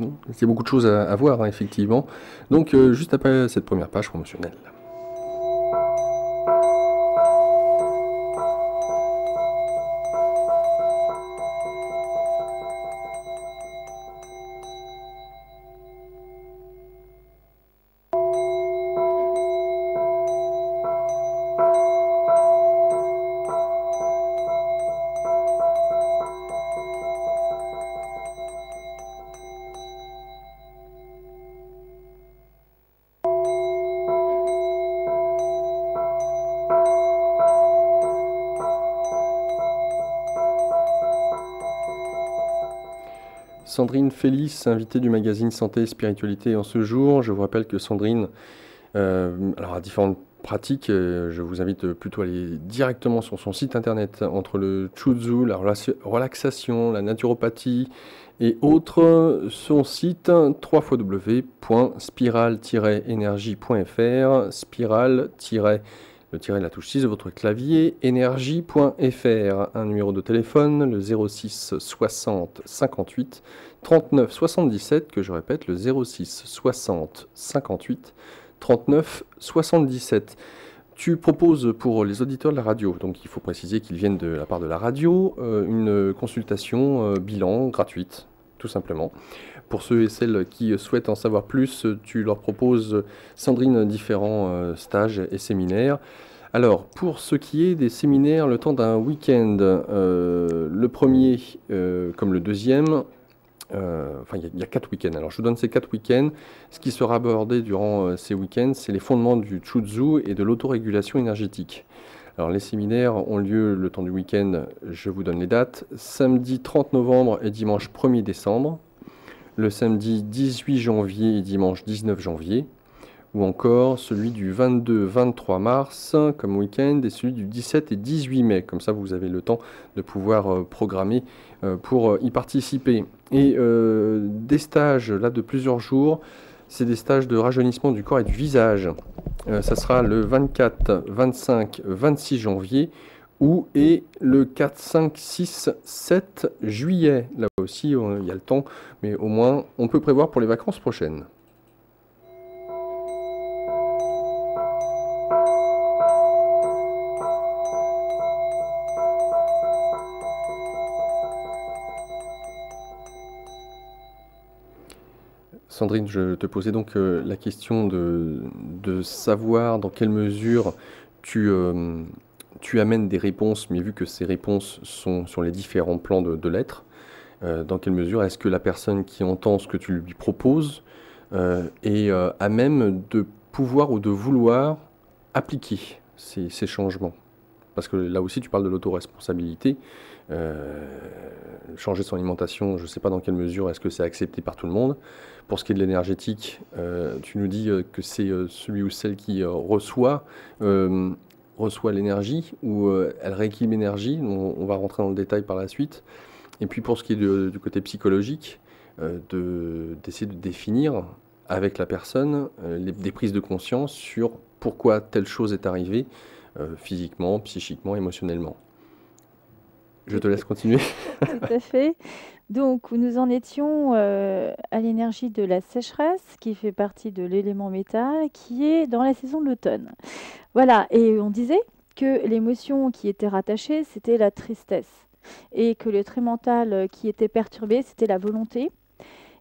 beaucoup de choses à voir, hein, effectivement. Donc, juste après cette première page promotionnelle. Sandrine Félix, invitée du magazine Santé et Spiritualité en ce jour. Je vous rappelle que Sandrine a différentes pratiques. Je vous invite plutôt à aller directement sur son site internet entre le Chuzhu, la relaxation, la naturopathie et autres. Son site www.spiral-énergie.fr, le tiret de la touche 6 de votre clavier, énergie.fr. Un numéro de téléphone, le 06 60 58 39 77, que je répète, le 06 60 58 39 77. Tu proposes pour les auditeurs de la radio, donc il faut préciser qu'ils viennent de la part de la radio, une consultation bilan gratuite, tout simplement. Pour ceux et celles qui souhaitent en savoir plus, tu leur proposes, Sandrine, différents stages et séminaires. Alors, pour ce qui est des séminaires, le temps d'un week-end, le premier comme le deuxième, enfin, il y a 4 week-ends. Alors, je vous donne ces 4 week-ends. Ce qui sera abordé durant ces week-ends, c'est les fondements du Chuzhu et de l'autorégulation énergétique. Alors, les séminaires ont lieu le temps du week-end. Je vous donne les dates. Samedi 30 novembre et dimanche 1er décembre. Le samedi 18 janvier et dimanche 19 janvier. Ou encore celui du 22-23 mars comme week-end et celui du 17 et 18 mai. Comme ça, vous avez le temps de pouvoir programmer pour y participer. Et des stages là de plusieurs jours, c'est des stages de rajeunissement du corps et du visage. Ça sera le 24, 25, 26 janvier et le 4, 5, 6, 7 juillet. Là aussi, il y a le temps, mais au moins, on peut prévoir pour les vacances prochaines. Sandrine, je te posais donc la question de savoir dans quelle mesure tu amènes des réponses, mais vu que ces réponses sont sur les différents plans de l'être, dans quelle mesure est-ce que la personne qui entend ce que tu lui proposes est à même de pouvoir ou de vouloir appliquer ces changements? Parce que là aussi, tu parles de l'autoresponsabilité. Changer son alimentation, je ne sais pas dans quelle mesure est-ce que c'est accepté par tout le monde. Pour ce qui est de l'énergétique, tu nous dis que c'est celui ou celle qui reçoit l'énergie ou elle rééquilibre l'énergie. On va rentrer dans le détail par la suite. Et puis pour ce qui est du côté psychologique, d'essayer de définir avec la personne des prises de conscience sur pourquoi telle chose est arrivée physiquement, psychiquement, émotionnellement. Je te laisse continuer. Tout à fait. Donc, nous en étions à l'énergie de la sécheresse, qui fait partie de l'élément métal, qui est dans la saison de l'automne. Voilà, et on disait que l'émotion qui était rattachée, c'était la tristesse, et que le trait mental qui était perturbé, c'était la volonté.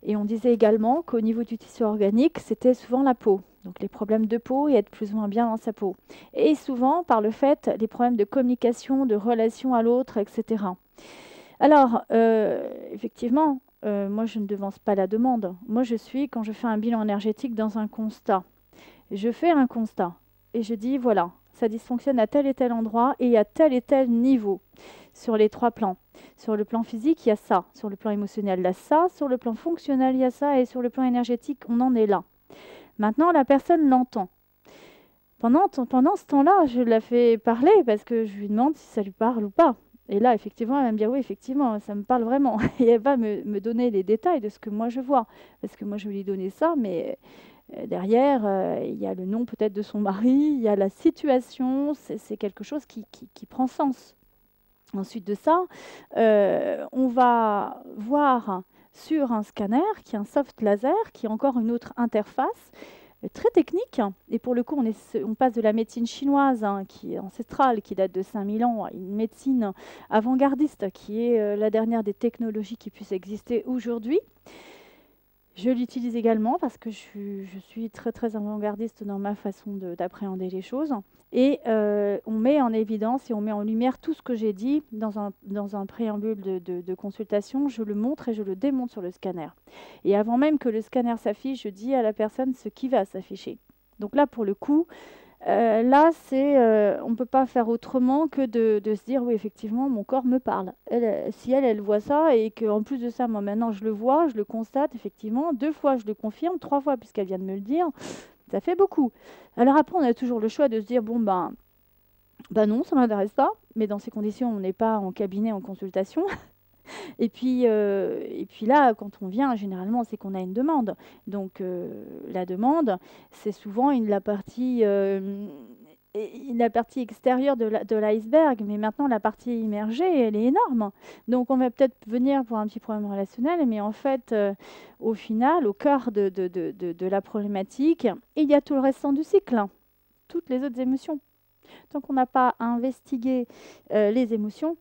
Et on disait également qu'au niveau du tissu organique, c'était souvent la peau. Donc les problèmes de peau et être plus ou moins bien dans sa peau. Et souvent, par le fait, les problèmes de communication, de relation à l'autre, etc. Alors, effectivement, moi, je ne devance pas la demande. Moi, quand je fais un bilan énergétique dans un constat. Je fais un constat et je dis, voilà, ça dysfonctionne à tel et tel endroit et à tel et tel niveau sur les 3 plans. Sur le plan physique, il y a ça. Sur le plan émotionnel, il y a ça. Sur le plan fonctionnel, il y a ça. Et sur le plan énergétique, on en est là. Maintenant, la personne l'entend. Pendant ce temps-là, je la fais parler parce que je lui demande si ça lui parle ou pas. Et là, effectivement, elle va me dire oui, effectivement, ça me parle vraiment. Et elle va me donner les détails de ce que moi je vois. Parce que moi, je vais lui donner ça, mais derrière, il y a le nom peut-être de son mari, il y a la situation, c'est quelque chose qui prend sens. Ensuite de ça, on va voir sur un scanner qui est un soft laser, qui est encore une autre interface très technique. Et pour le coup, on passe de la médecine chinoise, qui est ancestrale, qui date de 5000 ans, à une médecine avant-gardiste, qui est la dernière des technologies qui puissent exister aujourd'hui. Je l'utilise également parce que je suis très, très avant-gardiste dans ma façon d'appréhender les choses. Et on met en évidence et on met en lumière tout ce que j'ai dit dans un préambule de consultation. Je le montre et je le démontre sur le scanner. Et avant même que le scanner s'affiche, je dis à la personne ce qui va s'afficher. Donc là, pour le coup, on ne peut pas faire autrement que de se dire oui, effectivement, mon corps me parle. Si elle voit ça et qu'en plus de ça, moi maintenant je le vois, je le constate effectivement, 2 fois je le confirme, 3 fois puisqu'elle vient de me le dire, ça fait beaucoup. Alors après, on a toujours le choix de se dire bon ben non, ça ne m'intéresse pas, mais dans ces conditions, on n'est pas en cabinet en consultation. Et puis là, quand on vient, généralement, c'est qu'on a une demande. Donc la demande, c'est souvent la partie extérieure de l'iceberg, mais maintenant la partie immergée, elle est énorme. Donc on va peut-être venir pour un petit problème relationnel, mais en fait, au final, au cœur de la problématique, il y a tout le restant du cycle, toutes les autres émotions. Tant qu'on n'a pas investigué les émotions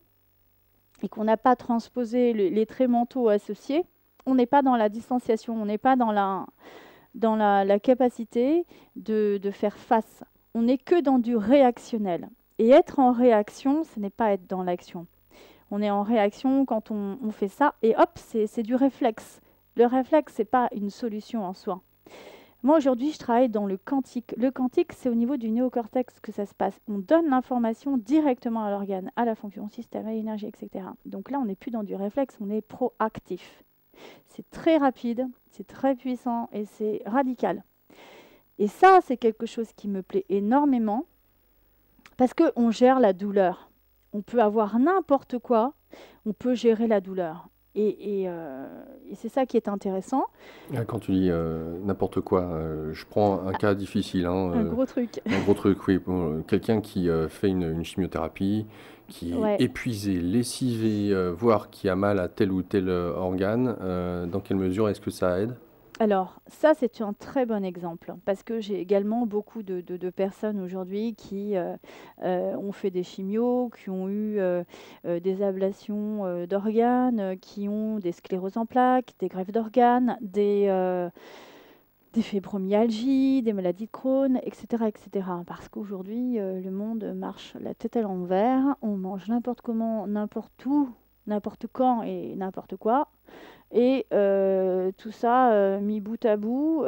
et qu'on n'a pas transposé les traits mentaux associés, on n'est pas dans la distanciation, on n'est pas dans la capacité de faire face. On n'est que dans du réactionnel. Et être en réaction, ce n'est pas être dans l'action. On est en réaction quand on fait ça, et hop, c'est du réflexe. Le réflexe, ce n'est pas une solution en soi. Moi, aujourd'hui, je travaille dans le quantique. Le quantique, c'est au niveau du néocortex que ça se passe. On donne l'information directement à l'organe, à la fonction, au système, à l'énergie, etc. Donc là, on n'est plus dans du réflexe, on est proactif. C'est très rapide, c'est très puissant et c'est radical. Et ça, c'est quelque chose qui me plaît énormément parce qu'on gère la douleur. On peut avoir n'importe quoi, on peut gérer la douleur. Et c'est ça qui est intéressant. Quand tu dis n'importe quoi, je prends un cas difficile, hein, Un gros truc. un gros truc, oui. Bon, quelqu'un qui fait une chimiothérapie, qui est Ouais. épuisé, lessivé, voire qui a mal à tel ou tel organe, dans quelle mesure est-ce que ça aide? Alors, ça, c'est un très bon exemple parce que j'ai également beaucoup de personnes aujourd'hui qui ont fait des chimios, qui ont eu des ablations d'organes, qui ont des scléroses en plaques, des greffes d'organes, des fibromyalgies, des maladies de Crohn, etc., etc. Parce qu'aujourd'hui, le monde marche la tête à l'envers, on mange n'importe comment, n'importe où, n'importe quand et n'importe quoi. Et tout ça, mis bout à bout,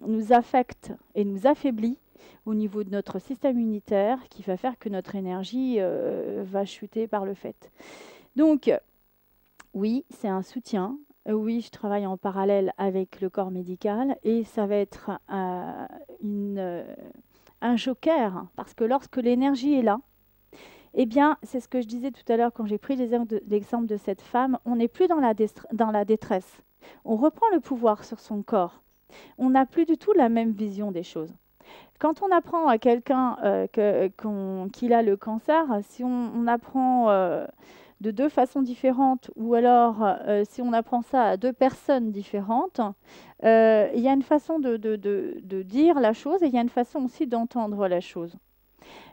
nous affecte et nous affaiblit au niveau de notre système immunitaire, qui va faire que notre énergie va chuter par le fait. Donc, oui, c'est un soutien. Oui, je travaille en parallèle avec le corps médical et ça va être un joker, parce que lorsque l'énergie est là, eh bien, c'est ce que je disais tout à l'heure quand j'ai pris l'exemple de cette femme, on n'est plus dans la détresse. On reprend le pouvoir sur son corps. On n'a plus du tout la même vision des choses. Quand on apprend à quelqu'un qu'il a le cancer, si on apprend de deux façons différentes, ou alors si on apprend ça à deux personnes différentes, il y a une façon de dire la chose et il y a une façon aussi d'entendre la chose.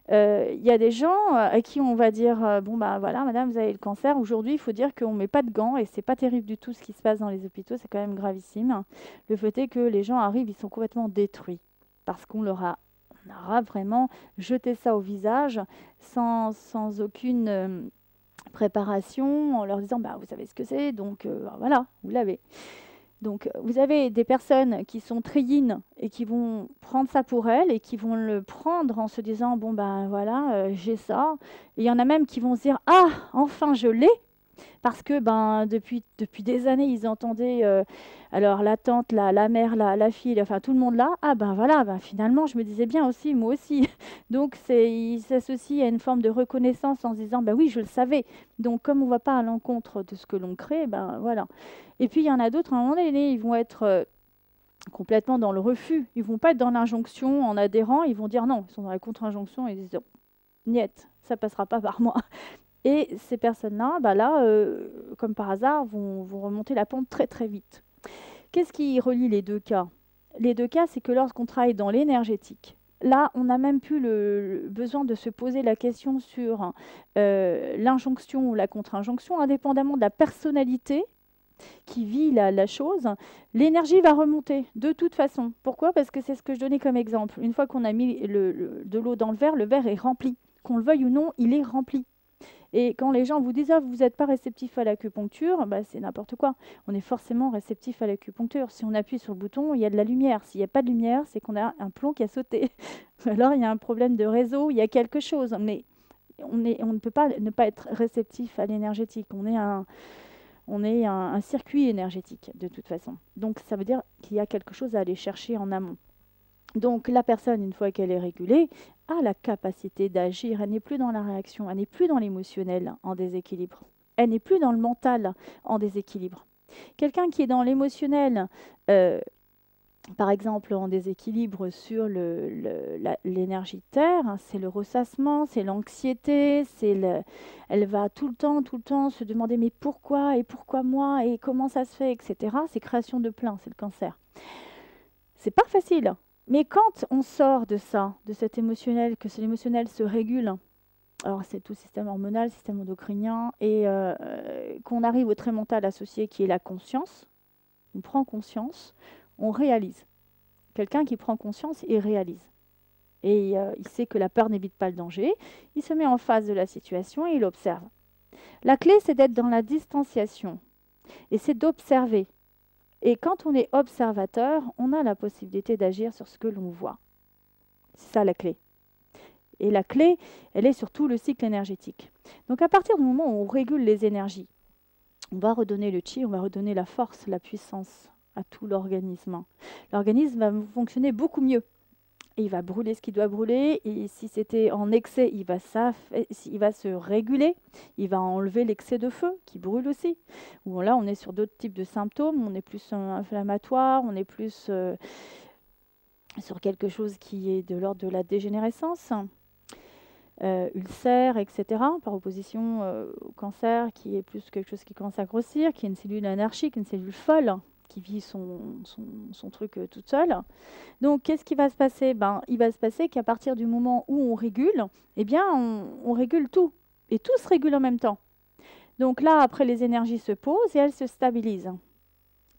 Il y a des gens à qui on va dire bon, ben voilà, madame, vous avez le cancer. Aujourd'hui, il faut dire qu'on ne met pas de gants et c'est pas terrible du tout ce qui se passe dans les hôpitaux, c'est quand même gravissime. Le fait est que les gens arrivent, ils sont complètement détruits parce on aura vraiment jeté ça au visage sans aucune préparation, en leur disant bah, vous savez ce que c'est, donc voilà, vous l'avez. Donc, vous avez des personnes qui sont très yin et qui vont prendre ça pour elles et qui vont le prendre en se disant bon ben voilà, j'ai ça. Et il y en a même qui vont se dire ah enfin je l'ai, parce que ben depuis des années ils entendaient alors la tante, la mère, la fille, enfin tout le monde là, ah ben voilà, ben finalement je me disais bien aussi, moi aussi. Donc ils s'associent à une forme de reconnaissance en se disant ben oui je le savais. Donc comme on ne va pas à l'encontre de ce que l'on crée, ben voilà. Et puis il y en a d'autres, à un moment donné, ils vont être complètement dans le refus. Ils vont pas être dans l'injonction en adhérant, ils vont dire non, ils sont dans la contre-injonction et ils disent niet, ça passera pas par moi. Et ces personnes-là, bah là, comme par hasard, vont remonter la pente très très vite. Qu'est-ce qui relie les deux cas? Les deux cas, c'est que lorsqu'on travaille dans l'énergétique, là, on n'a même plus le besoin de se poser la question sur l'injonction ou la contre-injonction, indépendamment de la personnalité qui vit la chose, l'énergie va remonter de toute façon. Pourquoi? Parce que c'est ce que je donnais comme exemple. Une fois qu'on a mis de l'eau dans le verre est rempli. Qu'on le veuille ou non, il est rempli. Et quand les gens vous disent ah, vous n'êtes pas réceptif à l'acupuncture, bah, c'est n'importe quoi. On est forcément réceptif à l'acupuncture. Si on appuie sur le bouton, il y a de la lumière. S'il n'y a pas de lumière, c'est qu'on a un plomb qui a sauté. Alors il y a un problème de réseau, il y a quelque chose. Mais on ne peut pas ne pas être réceptif à l'énergétique. On est un circuit énergétique de toute façon. Donc ça veut dire qu'il y a quelque chose à aller chercher en amont. Donc la personne, une fois qu'elle est régulée, a la capacité d'agir. Elle n'est plus dans la réaction, elle n'est plus dans l'émotionnel en déséquilibre. Elle n'est plus dans le mental en déséquilibre. Quelqu'un qui est dans l'émotionnel, par exemple en déséquilibre sur l'énergie de terre, hein, c'est le ressassement, c'est l'anxiété, elle va tout le temps se demander mais pourquoi et pourquoi moi et comment ça se fait, etc. C'est création de plein, c'est le cancer. C'est pas facile. Mais quand on sort de ça, de cet émotionnel, que l'émotionnel se régule, alors c'est tout le système hormonal, le système endocrinien, et qu'on arrive au trait mental associé qui est la conscience, on prend conscience, on réalise. Quelqu'un qui prend conscience, il réalise. Et il sait que la peur n'évite pas le danger, il se met en face de la situation et il observe. La clé, c'est d'être dans la distanciation, et c'est d'observer. Et quand on est observateur, on a la possibilité d'agir sur ce que l'on voit. C'est ça la clé. Et la clé, elle est sur tout le cycle énergétique. Donc à partir du moment où on régule les énergies, on va redonner le chi, on va redonner la force, la puissance à tout l'organisme. L'organisme va fonctionner beaucoup mieux. Et il va brûler ce qu'il doit brûler, et si c'était en excès, il va se réguler, il va enlever l'excès de feu qui brûle aussi. Ou là, on est sur d'autres types de symptômes, on est plus inflammatoire, on est plus sur quelque chose qui est de l'ordre de la dégénérescence, ulcère, etc. Par opposition au cancer, qui est plus quelque chose qui commence à grossir, qui est une cellule anarchique, une cellule folle, qui vit son truc toute seule. Donc, qu'est-ce qui va se passer? Il va se passer qu'à partir du moment où on régule, eh bien, on régule tout. Et tout se régule en même temps. Donc là, après, les énergies se posent et elles se stabilisent.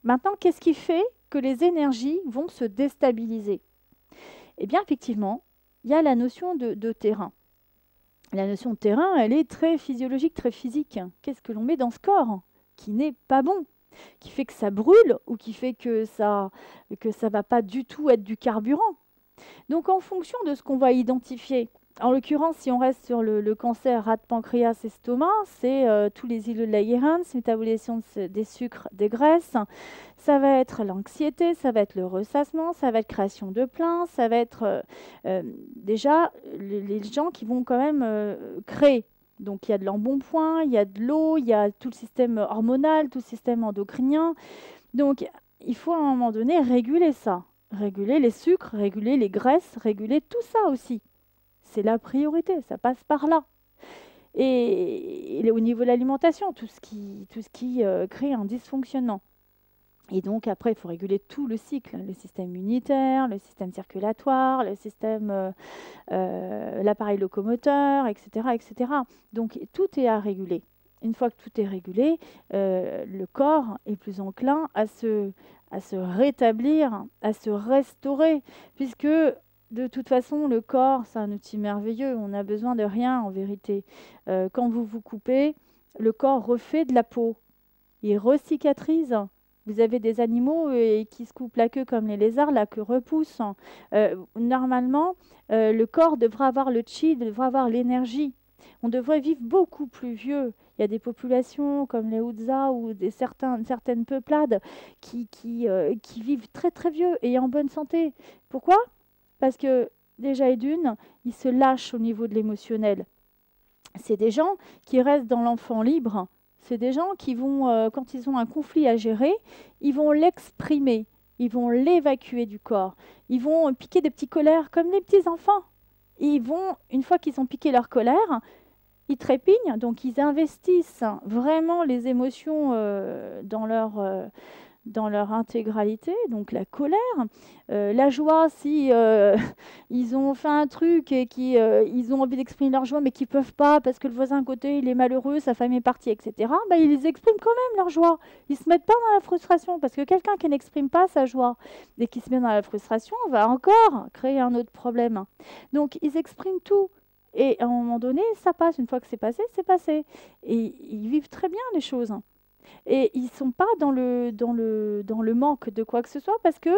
Maintenant, qu'est-ce qui fait que les énergies vont se déstabiliser? Eh bien, effectivement, il y a la notion de terrain. La notion de terrain, elle est très physiologique, très physique. Qu'est-ce que l'on met dans ce corps qui n'est pas bon, qui fait que ça brûle ou qui fait que ça va pas du tout être du carburant. Donc en fonction de ce qu'on va identifier, en l'occurrence, si on reste sur le cancer, rate, pancréas, estomac, c'est tous les îlots de Langerhans, métabolisation des sucres, des graisses. Ça va être l'anxiété, ça va être le ressassement, ça va être création de plein, ça va être déjà les gens qui vont quand même créer. Donc il y a de l'embonpoint, il y a de l'eau, il y a tout le système hormonal, tout le système endocrinien. Donc il faut à un moment donné réguler ça. Réguler les sucres, réguler les graisses, réguler tout ça aussi. C'est la priorité, ça passe par là. Et au niveau de l'alimentation, tout ce qui crée un dysfonctionnement. Et donc après, il faut réguler tout le cycle, le système immunitaire, le système circulatoire, le système, l'appareil locomoteur, etc., etc. Donc tout est à réguler. Une fois que tout est régulé, le corps est plus enclin à se rétablir, à se restaurer, puisque de toute façon, le corps, c'est un outil merveilleux. On n'a besoin de rien en vérité. Quand vous vous coupez, le corps refait de la peau. Il recicatrise. Vous avez des animaux qui se coupent la queue comme les lézards, la queue repousse. Normalement, le corps devrait avoir le chi, devrait avoir l'énergie. On devrait vivre beaucoup plus vieux. Il y a des populations comme les Hadza ou certaines peuplades qui vivent très très vieux et en bonne santé. Pourquoi? Parce que déjà et d'une, ils se lâchent au niveau de l'émotionnel. C'est des gens qui restent dans l'enfant libre. C'est des gens qui vont, quand ils ont un conflit à gérer, ils vont l'exprimer, ils vont l'évacuer du corps. Ils vont piquer des petits colères comme les petits enfants. Ils vont, une fois qu'ils ont piqué leur colère, ils trépignent, donc ils investissent vraiment les émotions dans leur intégralité, donc la colère, la joie, si ils ont fait un truc et ils ont envie d'exprimer leur joie mais qu'ils ne peuvent pas parce que le voisin à côté il est malheureux, sa femme est partie, etc., ils expriment quand même leur joie. Ils ne se mettent pas dans la frustration parce que quelqu'un qui n'exprime pas sa joie et qui se met dans la frustration va encore créer un autre problème. Donc ils expriment tout. Et à un moment donné, ça passe. Une fois que c'est passé, c'est passé. Et ils vivent très bien les choses. Et ils ne sont pas dans le manque de quoi que ce soit parce que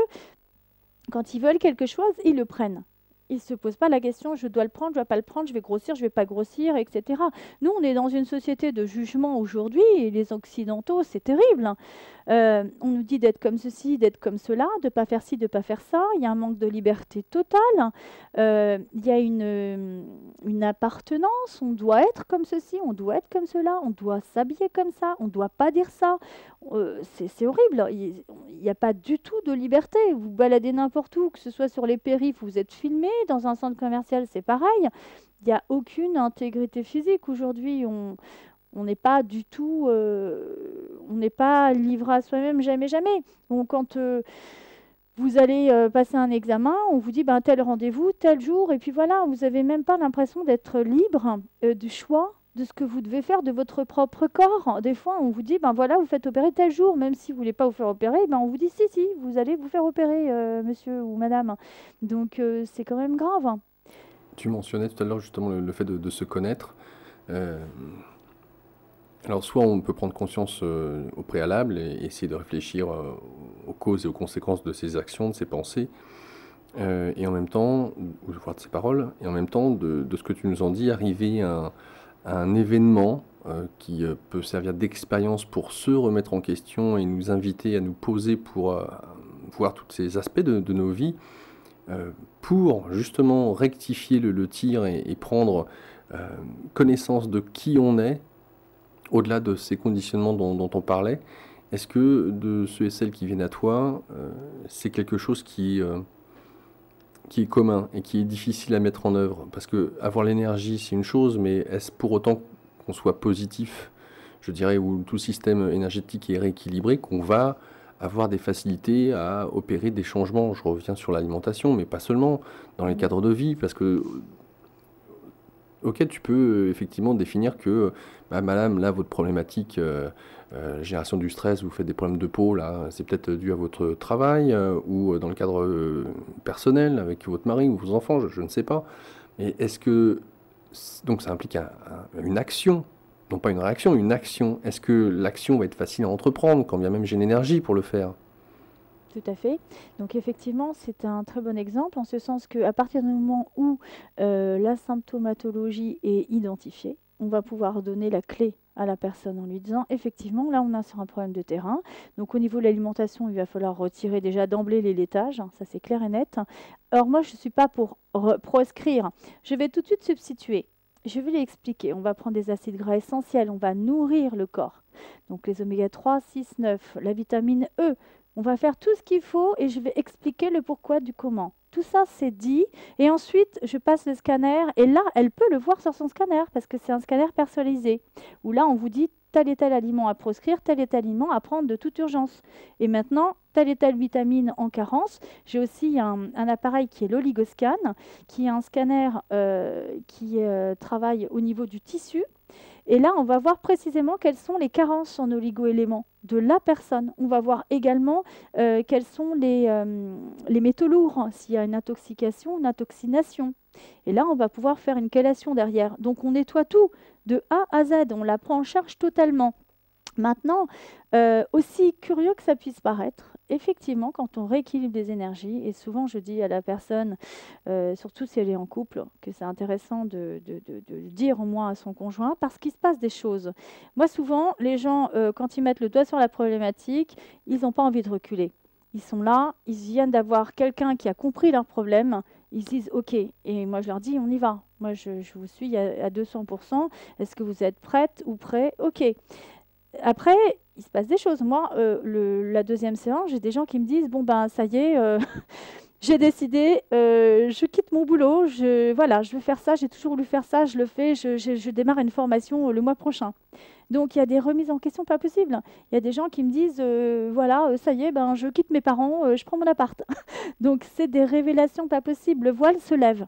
quand ils veulent quelque chose, ils le prennent. Ils ne se posent pas la question, je dois le prendre, je ne dois pas le prendre, je vais grossir, je ne vais pas grossir, etc. Nous, on est dans une société de jugement aujourd'hui, et les Occidentaux, c'est terrible. On nous dit d'être comme ceci, d'être comme cela, de ne pas faire ci, de ne pas faire ça. Il y a un manque de liberté totale. Il y a une appartenance. On doit être comme ceci, on doit être comme cela, on doit s'habiller comme ça, on ne doit pas dire ça. C'est horrible. Il n'y a pas du tout de liberté. Vous baladez n'importe où, que ce soit sur les périphes, vous êtes filmé. Dans un centre commercial, c'est pareil. Il n'y a aucune intégrité physique. Aujourd'hui, on n'est pas du tout, on n'est pas livré à soi-même, jamais, jamais. Donc, quand Vous allez passer un examen, on vous dit ben, tel rendez-vous, tel jour, et puis voilà, vous n'avez même pas l'impression d'être libre du choix de ce que vous devez faire de votre propre corps. Des fois, on vous dit, ben voilà, vous faites opérer tel jour, même si vous ne voulez pas vous faire opérer, ben on vous dit, si, si, vous allez vous faire opérer, monsieur ou madame. Donc, c'est quand même grave. Tu mentionnais tout à l'heure justement le fait de se connaître. Euh, alors soit on peut prendre conscience au préalable et essayer de réfléchir aux causes et aux conséquences de ses actions, de ses pensées, et en même temps, ou voire de ses paroles, et en même temps de ce que tu nous en dis, arriver à un événement qui peut servir d'expérience pour se remettre en question et nous inviter à nous poser pour voir tous ces aspects de nos vies, pour justement rectifier le tir et prendre connaissance de qui on est, au-delà de ces conditionnements dont on parlait. Est-ce que de ceux et celles qui viennent à toi, c'est quelque chose qui est commun et qui est difficile à mettre en œuvre? Parce que avoir l'énergie, c'est une chose, mais est-ce pour autant qu'on soit positif, je dirais, où tout le système énergétique est rééquilibré, qu'on va avoir des facilités à opérer des changements? Je reviens sur l'alimentation, mais pas seulement, dans les cadres de vie, parce que ok, tu peux effectivement définir que, bah, madame, là, votre problématique, génération du stress, vous faites des problèmes de peau, là, c'est peut-être dû à votre travail ou dans le cadre personnel avec votre mari ou vos enfants, je ne sais pas. Mais est-ce que, donc ça implique une action, non pas une réaction, une action. Est-ce que l'action va être facile à entreprendre, quand bien même j'ai l'énergie pour le faire? Tout à fait. Donc effectivement, c'est un très bon exemple en ce sens qu'à partir du moment où la symptomatologie est identifiée, on va pouvoir donner la clé à la personne en lui disant effectivement, là on a sur un problème de terrain. Donc au niveau de l'alimentation, il va falloir retirer déjà d'emblée les laitages, ça c'est clair et net. Alors moi, je ne suis pas pour proscrire, je vais tout de suite substituer. Je vais l'expliquer. On va prendre des acides gras essentiels, on va nourrir le corps. Donc les oméga 3, 6, 9, la vitamine E. On va faire tout ce qu'il faut et je vais expliquer le pourquoi du comment. Tout ça, c'est dit. Et ensuite, je passe le scanner. Et là, elle peut le voir sur son scanner parce que c'est un scanner personnalisé. Où là, on vous dit tel et tel aliment à proscrire, tel et tel aliment à prendre de toute urgence. Et maintenant, telle et telle vitamine en carence. J'ai aussi un appareil qui est l'oligoscan, qui est un scanner qui travaille au niveau du tissu. Et là, on va voir précisément quelles sont les carences en oligo-éléments de la personne. On va voir également quels sont les métaux lourds, s'il y a une intoxication, une intoxination. Et là, on va pouvoir faire une chélation derrière. Donc, on nettoie tout de A à Z. On la prend en charge totalement. Maintenant, aussi curieux que ça puisse paraître, effectivement, quand on rééquilibre des énergies, et souvent je dis à la personne, surtout si elle est en couple, que c'est intéressant de le dire au moins à son conjoint, parce qu'il se passe des choses. Moi, souvent, les gens, quand ils mettent le doigt sur la problématique, ils n'ont pas envie de reculer. Ils sont là, ils viennent d'avoir quelqu'un qui a compris leur problème, ils se disent OK, et moi je leur dis on y va. Moi je vous suis à 200%. Est-ce que vous êtes prête ou prêt? OK. Après, il se passe des choses. Moi, la deuxième séance, j'ai des gens qui me disent, bon ben ça y est, j'ai décidé, je quitte mon boulot, voilà, je veux faire ça, j'ai toujours voulu faire ça, je le fais, je démarre une formation le mois prochain. Donc il y a des remises en question pas possibles. Il y a des gens qui me disent, voilà, ça y est, ben je quitte mes parents, je prends mon appart. Donc c'est des révélations pas possibles. Le voile se lève.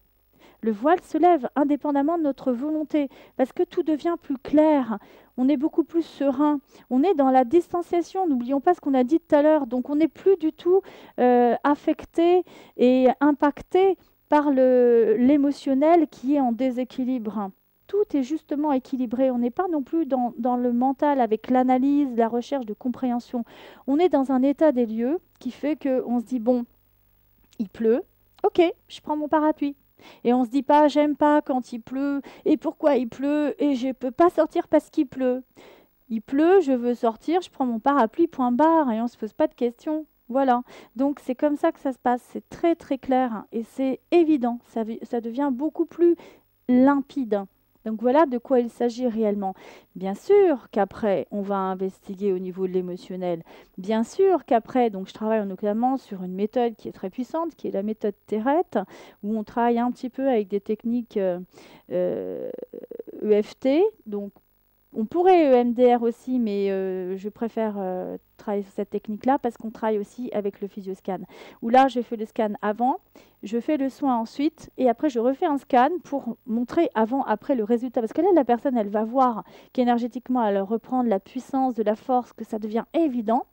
Le voile se lève indépendamment de notre volonté, parce que tout devient plus clair. On est beaucoup plus serein. On est dans la distanciation. N'oublions pas ce qu'on a dit tout à l'heure. Donc on n'est plus du tout affecté et impacté par l'émotionnel qui est en déséquilibre. Tout est justement équilibré. On n'est pas non plus dans le mental avec l'analyse, la recherche de compréhension. On est dans un état des lieux qui fait qu'on se dit, bon, il pleut, ok, je prends mon parapluie. Et on se dit pas, j'aime pas quand il pleut, et pourquoi il pleut, et je peux pas sortir parce qu'il pleut. Il pleut, je veux sortir, je prends mon parapluie, point barre, et on se pose pas de questions. Voilà. Donc c'est comme ça que ça se passe, c'est très très clair, hein, et c'est évident, ça devient beaucoup plus limpide. Donc voilà de quoi il s'agit réellement. Bien sûr qu'après, on va investiguer au niveau de l'émotionnel. Bien sûr qu'après, donc je travaille notamment sur une méthode qui est très puissante, qui est la méthode Terrette, où on travaille un petit peu avec des techniques EFT, donc On pourrait EMDR aussi, mais je préfère travailler sur cette technique-là parce qu'on travaille aussi avec le physioscan. Où là, je fais le scan avant, je fais le soin ensuite, et après, je refais un scan pour montrer avant, après le résultat. Parce que là, la personne, elle va voir qu'énergétiquement, elle reprend de la puissance, de la force, que ça devient évident.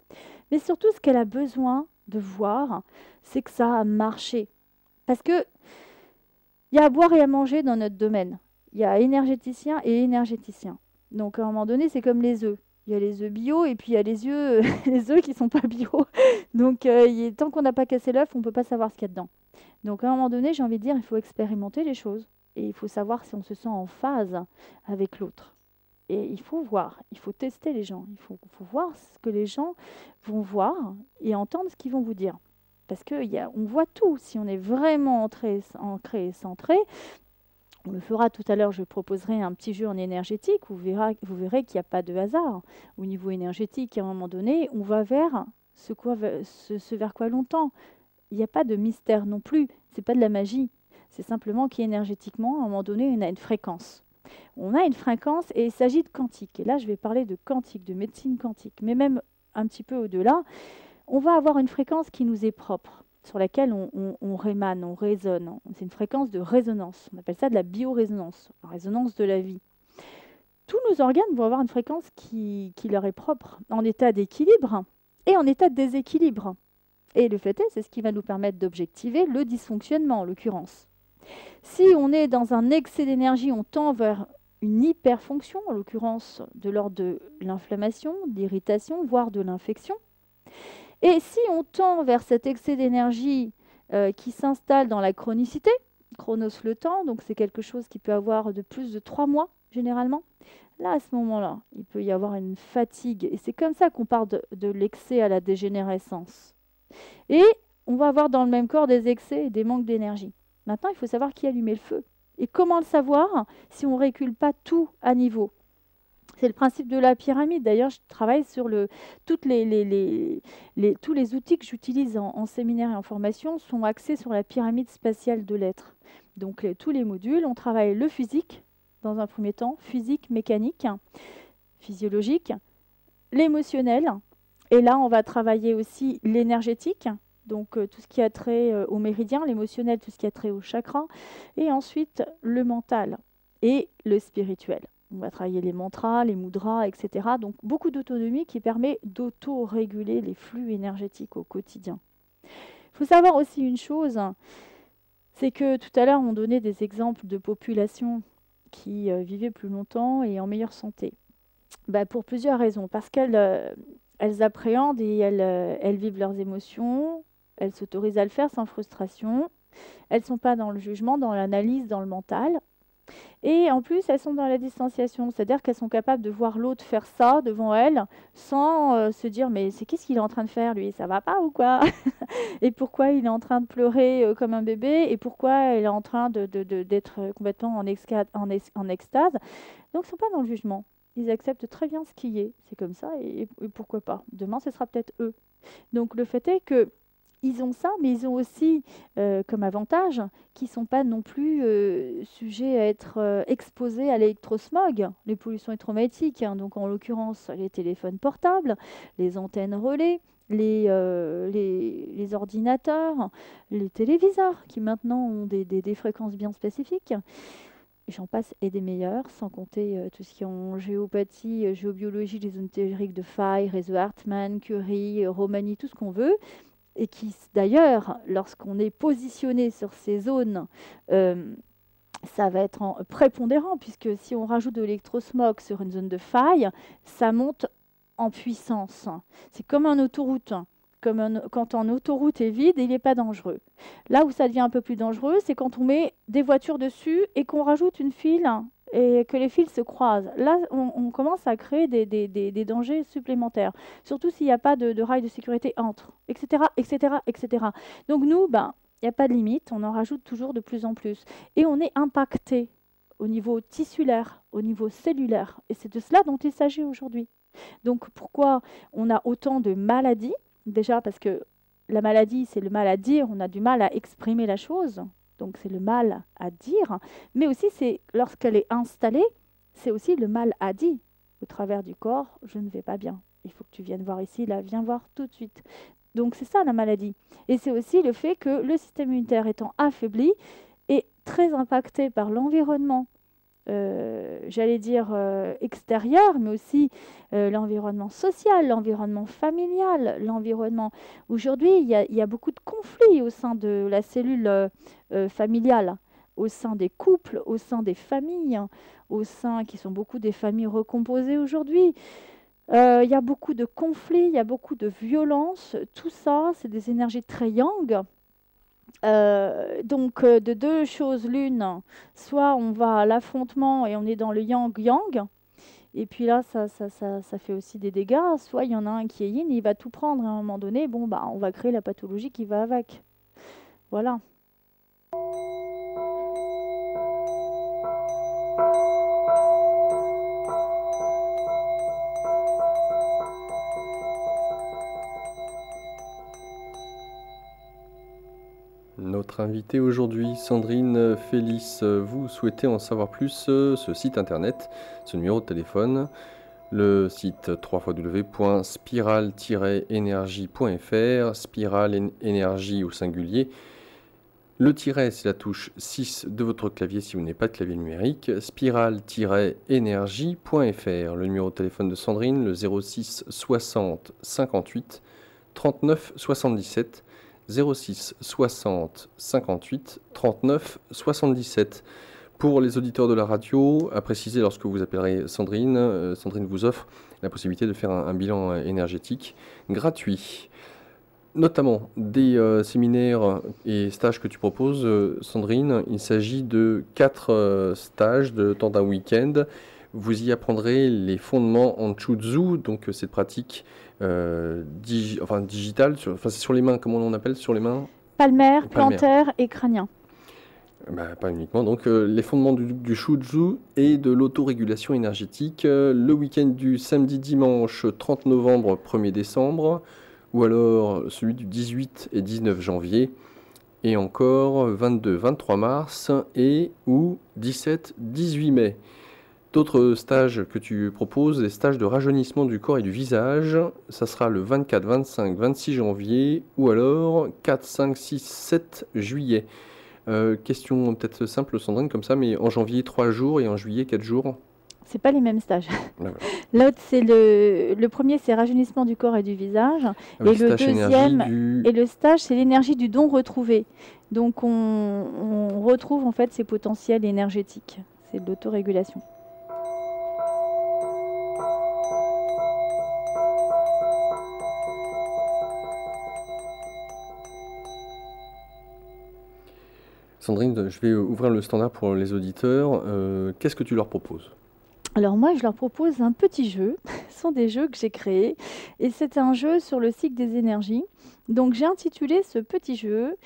Mais surtout, ce qu'elle a besoin de voir, c'est que ça a marché. Parce que il y a à boire et à manger dans notre domaine. Il y a énergéticien et énergéticien. Donc à un moment donné, c'est comme les œufs. Il y a les œufs bio et puis il y a les œufs, les œufs qui ne sont pas bio. Donc tant qu'on n'a pas cassé l'œuf, on ne peut pas savoir ce qu'il y a dedans. Donc à un moment donné, j'ai envie de dire, il faut expérimenter les choses. Et il faut savoir si on se sent en phase avec l'autre. Et il faut voir, il faut tester les gens. Il faut voir ce que les gens vont voir et entendre ce qu'ils vont vous dire. Parce qu'on voit tout. Si on est vraiment ancré et centré, on le fera tout à l'heure, je proposerai un petit jeu en énergétique, vous verrez qu'il n'y a pas de hasard. Au niveau énergétique, à un moment donné, on va vers ce vers quoi l'on tend. Il n'y a pas de mystère non plus, c'est pas de la magie. C'est simplement qu'énergétiquement, à un moment donné, on a une fréquence. On a une fréquence et il s'agit de quantique. Et là, je vais parler de quantique, de médecine quantique, mais même un petit peu au-delà. On va avoir une fréquence qui nous est propre, sur laquelle on rémane, on résonne. C'est une fréquence de résonance. On appelle ça de la biorésonance, la résonance de la vie. Tous nos organes vont avoir une fréquence qui leur est propre, en état d'équilibre et en état de déséquilibre. Et le fait est, c'est ce qui va nous permettre d'objectiver le dysfonctionnement, en l'occurrence. Si on est dans un excès d'énergie, on tend vers une hyperfonction, en l'occurrence de l'ordre de l'inflammation, de l'irritation, voire de l'infection. Et si on tend vers cet excès d'énergie qui s'installe dans la chronicité, chronos le temps, donc c'est quelque chose qui peut avoir de plus de 3 mois généralement, là à ce moment-là, il peut y avoir une fatigue. Et c'est comme ça qu'on part de l'excès à la dégénérescence. Et on va avoir dans le même corps des excès et des manques d'énergie. Maintenant, il faut savoir qui allumait le feu. Et comment le savoir si on ne recule pas tout à niveau? C'est le principe de la pyramide. D'ailleurs, je travaille sur tous les outils que j'utilise en séminaire et en formation sont axés sur la pyramide spatiale de l'être. Donc, tous les modules, on travaille le physique, dans un premier temps, physique, mécanique, physiologique, l'émotionnel. Et là, on va travailler aussi l'énergétique, donc tout ce qui a trait au méridien, l'émotionnel, tout ce qui a trait au chakra. Et ensuite, le mental et le spirituel. On va travailler les mantras, les mudras, etc. Donc beaucoup d'autonomie qui permet d'auto-réguler les flux énergétiques au quotidien. Il faut savoir aussi une chose, c'est que tout à l'heure on donnait des exemples de populations qui vivaient plus longtemps et en meilleure santé. Pour plusieurs raisons. Parce qu'elles appréhendent et elles vivent leurs émotions, elles s'autorisent à le faire sans frustration, elles ne sont pas dans le jugement, dans l'analyse, dans le mental. Et en plus, elles sont dans la distanciation, c'est-à-dire qu'elles sont capables de voir l'autre faire ça devant elles sans se dire mais c'est qu'est-ce qu'il est en train de faire lui, ça va pas ou quoi? Et pourquoi il est en train de pleurer comme un bébé et pourquoi il est en train d'être complètement en extase. Donc ils ne sont pas dans le jugement. Ils acceptent très bien ce qui est, c'est comme ça et pourquoi pas. Demain, ce sera peut-être eux. Donc le fait est que ils ont ça, mais ils ont aussi comme avantage qu'ils ne sont pas non plus sujets à être exposés à l'électrosmog, les pollutions électromagnétiques, hein. Donc en l'occurrence les téléphones portables, les antennes relais, les ordinateurs, les téléviseurs qui maintenant ont des fréquences bien spécifiques. J'en passe et des meilleurs, sans compter tout ce qui est en géopathie, géobiologie, les zones telluriques de Faye, réseau Hartmann, Curie, Romani, tout ce qu'on veut. Et qui, d'ailleurs, lorsqu'on est positionné sur ces zones, ça va être prépondérant, puisque si on rajoute de l'électrosmog sur une zone de faille, ça monte en puissance. C'est comme une autoroute. Quand une autoroute est vide, il n'est pas dangereux. Là où ça devient un peu plus dangereux, c'est quand on met des voitures dessus et qu'on rajoute une file et que les fils se croisent. Là, on commence à créer des dangers supplémentaires, surtout s'il n'y a pas de rails de sécurité entre, etc., etc., etc. Donc nous, il n'y a pas de limite, on en rajoute toujours de plus en plus. Et on est impacté au niveau tissulaire, au niveau cellulaire. Et c'est de cela dont il s'agit aujourd'hui. Donc pourquoi on a autant de maladies? Déjà parce que la maladie, c'est le mal à dire, on a du mal à exprimer la chose. Donc c'est le mal à dire, mais aussi c'est lorsqu'elle est installée, c'est aussi le mal à dit. au travers du corps, je ne vais pas bien. Il faut que tu viennes voir ici, là, viens voir tout de suite. Donc c'est ça la maladie. Et c'est aussi le fait que le système immunitaire étant affaibli est très impacté par l'environnement, j'allais dire extérieur, mais aussi l'environnement social, l'environnement familial, l'environnement. Aujourd'hui, il y a beaucoup de conflits au sein de la cellule familiale, au sein des couples, au sein des familles, au sein qui sont beaucoup des familles recomposées aujourd'hui. Il y a beaucoup de conflits, il y a beaucoup de violence. Tout ça, c'est des énergies très yang. Donc, de deux choses l'une, soit on va à l'affrontement et on est dans le yang-yang, et puis là, ça fait aussi des dégâts, soit il y en a un qui est yin, et il va tout prendre, et à un moment donné, bon, bah, on va créer la pathologie qui va avec. Voilà. Notre invitée aujourd'hui, Sandrine Félix, vous souhaitez en savoir plus, ce site internet, ce numéro de téléphone, le site www.spiral-énergie.fr, Spiral énergie au singulier. Le tiret, c'est la touche 6 de votre clavier si vous n'avez pas de clavier numérique, spiral-énergie.fr. Le numéro de téléphone de Sandrine, le 06 60 58 39 77. 06 60 58 39 77. Pour les auditeurs de la radio, à préciser lorsque vous appellerez Sandrine, Sandrine vous offre la possibilité de faire un bilan énergétique gratuit. Notamment des séminaires et stages que tu proposes, Sandrine. Il s'agit de 4 stages de temps d'un week-end. Vous y apprendrez les fondements en Chuzhu, donc cette pratique digitale, c'est sur les mains, comment on appelle sur les mains? Palmaire, plantaire et crânien. Bah, pas uniquement, donc les fondements du Chuzhu et de l'autorégulation énergétique, le week-end du samedi-dimanche 30 novembre 1er décembre, ou alors celui du 18 et 19 janvier, et encore 22-23 mars et ou 17-18 mai. D'autres stages que tu proposes, des stages de rajeunissement du corps et du visage, ça sera le 24, 25, 26 janvier ou alors 4, 5, 6, 7 juillet. Question peut-être simple, Sandrine, comme ça, mais en janvier 3 jours et en juillet 4 jours. C'est pas les mêmes stages. L'autre, c'est le premier, c'est rajeunissement du corps et du visage. Et le deuxième, et le stage, c'est l'énergie du don retrouvé. Donc, on retrouve en fait ses potentiels énergétiques. C'est de l'autorégulation. Sandrine, je vais ouvrir le standard pour les auditeurs. Qu'est-ce que tu leur proposes ? Alors moi, je leur propose un petit jeu. Ce sont des jeux que j'ai créés. Et c'est un jeu sur le cycle des énergies. Donc j'ai intitulé ce petit jeu,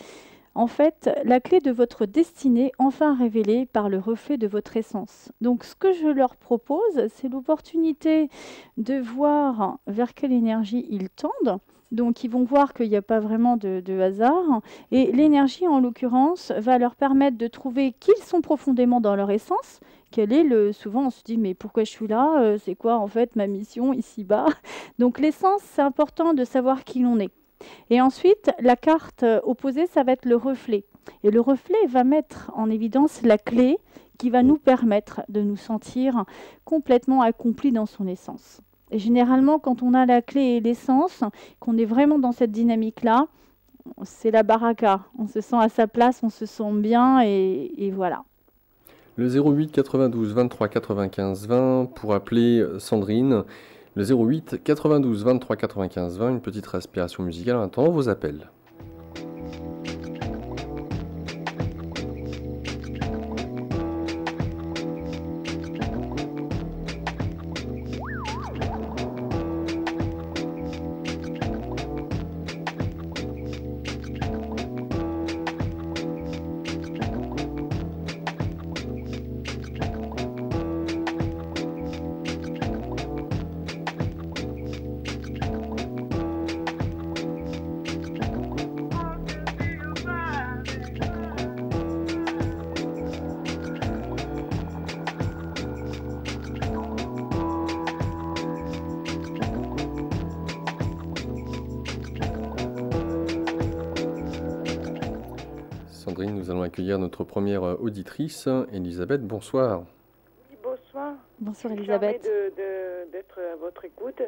en fait, la clé de votre destinée enfin révélée par le reflet de votre essence. Donc ce que je leur propose, c'est l'opportunité de voir vers quelle énergie ils tendent. Donc, ils vont voir qu'il n'y a pas vraiment de hasard. Et l'énergie, en l'occurrence, va leur permettre de trouver qui ils sont profondément dans leur essence. Quel est le... Souvent, on se dit, mais pourquoi je suis là? C'est quoi, en fait, ma mission ici-bas? Donc, l'essence, c'est important de savoir qui l'on est. Et ensuite, la carte opposée, ça va être le reflet. Et le reflet va mettre en évidence la clé qui va nous permettre de nous sentir complètement accomplis dans son essence. Et généralement, quand on a la clé et l'essence, qu'on est vraiment dans cette dynamique-là, c'est la baraka. On se sent à sa place, on se sent bien et voilà. Le 08 92 23 95 20 pour appeler Sandrine. Le 08 92 23 95 20, une petite respiration musicale en attendant vos appels. Nous allons accueillir notre première auditrice, Elisabeth. Bonsoir. Oui, bonsoir. Bonsoir Je suis Elisabeth. charmée d'être à votre écoute.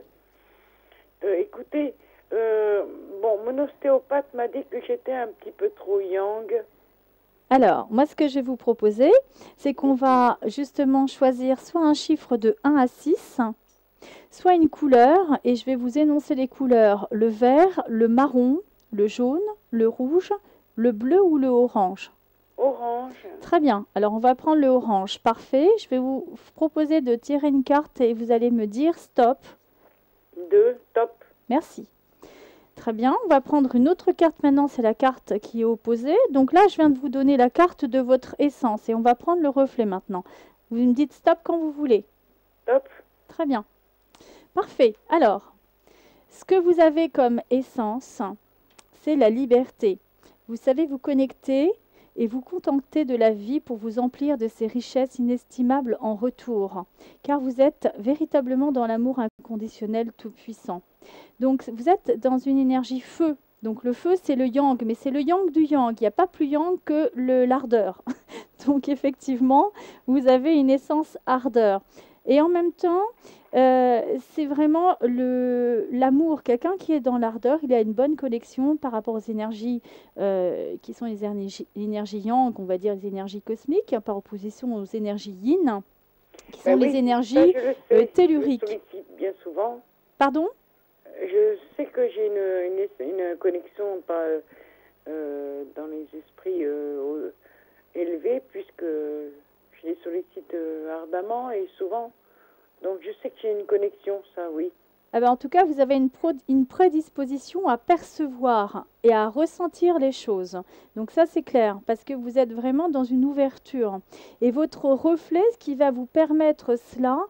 Écoutez, bon, mon ostéopathe m'a dit que j'étais un petit peu trop yang. Alors, moi, ce que je vais vous proposer, c'est qu'on va justement choisir soit un chiffre de 1 à 6, soit une couleur, et je vais vous énoncer les couleurs, le vert, le marron, le jaune, le rouge, le bleu ou le orange. Orange. Très bien, alors on va prendre le orange. Parfait, je vais vous proposer de tirer une carte et vous allez me dire stop. 2, top. Merci. Très bien, on va prendre une autre carte maintenant, c'est la carte qui est opposée. Donc là, je viens de vous donner la carte de votre essence et on va prendre le reflet maintenant. Vous me dites stop quand vous voulez. Top. Très bien. Parfait. Alors, ce que vous avez comme essence, c'est la liberté. Vous savez vous connecter et vous contenter de la vie pour vous emplir de ces richesses inestimables en retour, car vous êtes véritablement dans l'amour inconditionnel tout-puissant. Donc, vous êtes dans une énergie feu. Donc, le feu, c'est le yang, mais c'est le yang du yang. Il n'y a pas plus yang que l'ardeur. Donc, effectivement, vous avez une essence ardeur. Et en même temps, c'est vraiment l'amour. Quelqu'un qui est dans l'ardeur, il a une bonne connexion par rapport aux énergies qui sont les énergies yang, on va dire les énergies cosmiques, par opposition aux énergies yin, qui sont les énergies telluriques. Je sollicite bien souvent. Pardon ? Je sais que j'ai une connexion pas dans les esprits élevés, puisque je les sollicite ardemment et souvent. Donc je sais que j'ai une connexion, ça oui. Ah ben, en tout cas, vous avez une prédisposition à percevoir et à ressentir les choses. Donc ça, c'est clair, parce que vous êtes vraiment dans une ouverture. Et votre reflet, ce qui va vous permettre cela,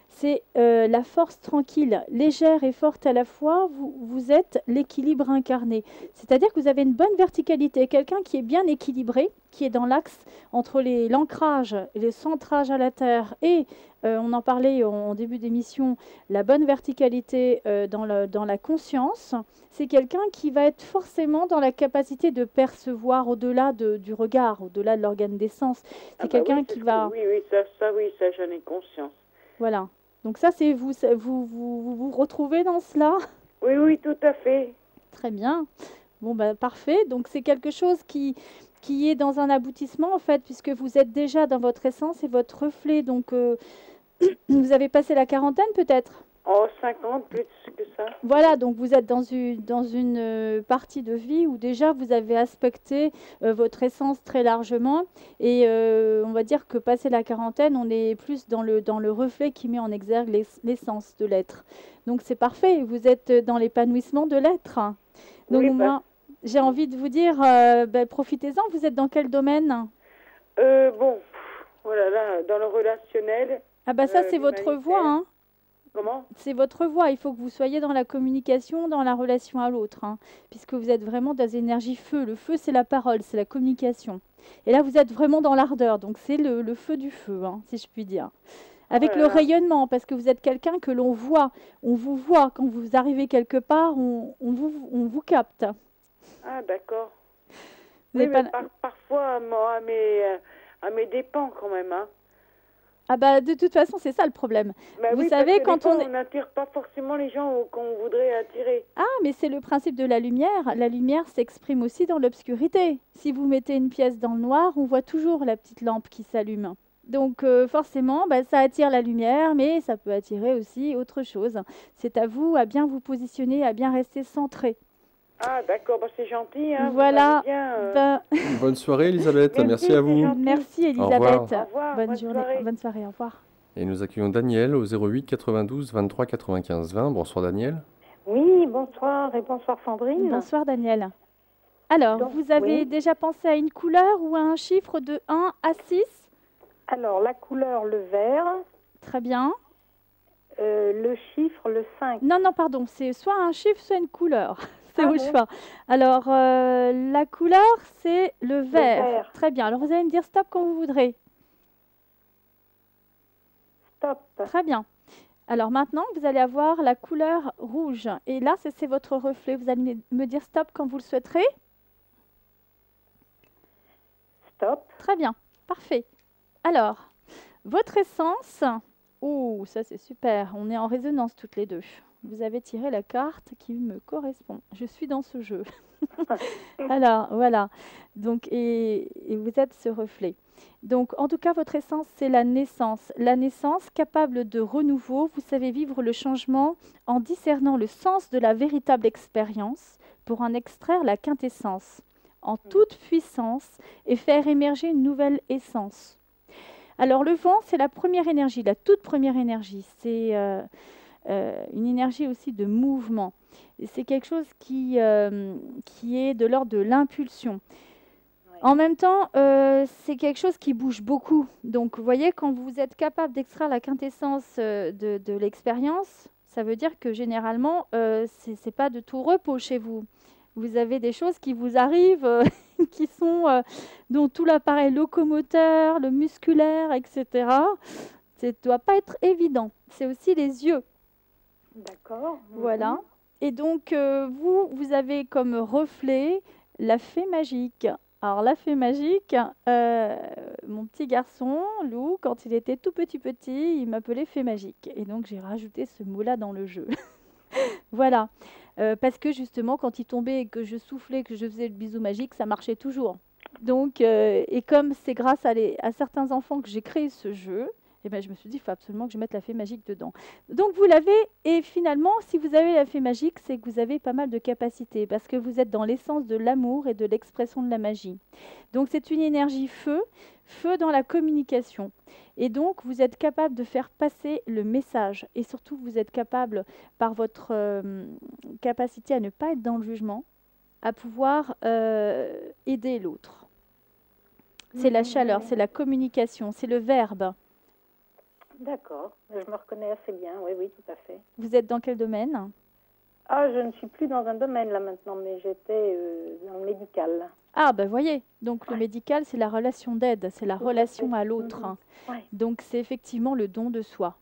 c'est la force tranquille, légère et forte à la fois. Vous êtes l'équilibre incarné. C'est-à-dire que vous avez une bonne verticalité. Quelqu'un qui est bien équilibré, qui est dans l'axe entre l'ancrage et le centrage à la terre et, on en parlait en début d'émission, la bonne verticalité dans la conscience, c'est quelqu'un qui va être forcément dans la capacité de percevoir au-delà du regard, au-delà de l'organe des sens. C'est quelqu'un qui va... Oui, ça j'en ai conscience. Voilà. Donc ça, c'est vous retrouvez dans cela? Oui, tout à fait. Très bien. Bon, ben, parfait. Donc c'est quelque chose qui est dans un aboutissement, en fait, puisque vous êtes déjà dans votre essence et votre reflet. Donc, vous avez passé la quarantaine, peut-être? Oh, 50, plus que ça. Voilà, donc vous êtes dans une partie de vie où déjà vous avez aspecté votre essence très largement et on va dire que passé la quarantaine, on est plus dans le reflet qui met en exergue l'essence de l'être. Donc c'est parfait, vous êtes dans l'épanouissement de l'être. Donc Oui, moi, j'ai envie de vous dire, profitez-en, vous êtes dans quel domaine? Bon, voilà, là, dans le relationnel. Ah bah ça c'est votre voie, hein. Comment? C'est votre voie, il faut que vous soyez dans la communication, dans la relation à l'autre, hein, puisque vous êtes vraiment dans des énergies feu. Le feu, c'est la parole, c'est la communication. Et là, vous êtes vraiment dans l'ardeur, donc c'est le feu du feu, hein, si je puis dire. Avec le rayonnement, parce que vous êtes quelqu'un que l'on voit, on vous voit. Quand vous arrivez quelque part, on vous capte. Ah, d'accord. Oui, mais parfois à mes dépens quand même, hein. Ah bah de toute façon, c'est ça le problème. Bah vous oui, savez, parce que quand on n'attire pas forcément les gens qu'on voudrait attirer. Ah, mais c'est le principe de la lumière. La lumière s'exprime aussi dans l'obscurité. Si vous mettez une pièce dans le noir, on voit toujours la petite lampe qui s'allume. Donc forcément, bah, ça attire la lumière, mais ça peut attirer aussi autre chose. C'est à vous à bien vous positionner, à bien rester centré. Ah, d'accord, bah, c'est gentil. Hein, voilà. Bonne soirée, Elisabeth. Merci à vous. Merci, Elisabeth. Au revoir. Bonne journée. Bonne soirée. Au revoir. Et nous accueillons Daniel au 08 92 23 95 20. Bonsoir, Daniel. Oui, bonsoir et bonsoir, Sandrine. Bonsoir, Daniel. Alors, donc, vous avez déjà pensé à une couleur ou à un chiffre de 1 à 6? Alors, la couleur, le vert. Très bien. Le chiffre, le 5. Non, pardon, c'est soit un chiffre, soit une couleur. C'est au choix. Alors, la couleur, c'est le vert. Très bien. Alors, vous allez me dire stop quand vous voudrez. Stop. Très bien. Alors, maintenant, vous allez avoir la couleur rouge. Et là, c'est votre reflet. Vous allez me dire stop quand vous le souhaiterez. Stop. Très bien, parfait. Alors, votre essence, oh, ça c'est super, on est en résonance toutes les deux. Vous avez tiré la carte qui me correspond. Je suis dans ce jeu. Alors, voilà. Donc, et vous êtes ce reflet. Donc, en tout cas, votre essence, c'est la naissance. La naissance, capable de renouveau, vous savez vivre le changement en discernant le sens de la véritable expérience pour en extraire la quintessence en toute puissance et faire émerger une nouvelle essence. Alors, le vent, c'est la première énergie, la toute première énergie. C'est une énergie aussi de mouvement. Et c'est quelque chose qui est de l'ordre de l'impulsion. En même temps, c'est quelque chose qui bouge beaucoup. Donc, vous voyez, quand vous êtes capable d'extraire la quintessence de l'expérience, ça veut dire que généralement, c'est pas de tout repos chez vous. Vous avez des choses qui vous arrivent, qui sont dont tout l'appareil locomoteur, le musculaire, etc. Ça ne doit pas être évident. C'est aussi les yeux. D'accord. Voilà. Et donc, vous avez comme reflet la fée magique. Alors, la fée magique, mon petit garçon, Lou, quand il était tout petit, il m'appelait fée magique. Et donc, j'ai rajouté ce mot-là dans le jeu. Voilà. Parce que justement, quand il tombait et que je soufflais, que je faisais le bisou magique, ça marchait toujours. Donc, et comme c'est grâce à certains enfants que j'ai créé ce jeu, eh ben, je me suis dit, il faut absolument que je mette la fée magique dedans. Donc, vous l'avez, et finalement, si vous avez la fée magique, c'est que vous avez pas mal de capacités, parce que vous êtes dans l'essence de l'amour et de l'expression de la magie. Donc, c'est une énergie feu, feu dans la communication. Et donc, vous êtes capable de faire passer le message. Et surtout, vous êtes capable, par votre capacité à ne pas être dans le jugement, à pouvoir aider l'autre. C'est la chaleur, c'est la communication, c'est le verbe. D'accord, je me reconnais assez bien, oui, oui, tout à fait. Vous êtes dans quel domaine? Ah, je ne suis plus dans un domaine là maintenant, mais j'étais dans le médical. Ah, ben voyez, donc le médical, c'est la relation d'aide, c'est la relation à l'autre. Ouais. Donc c'est effectivement le don de soi.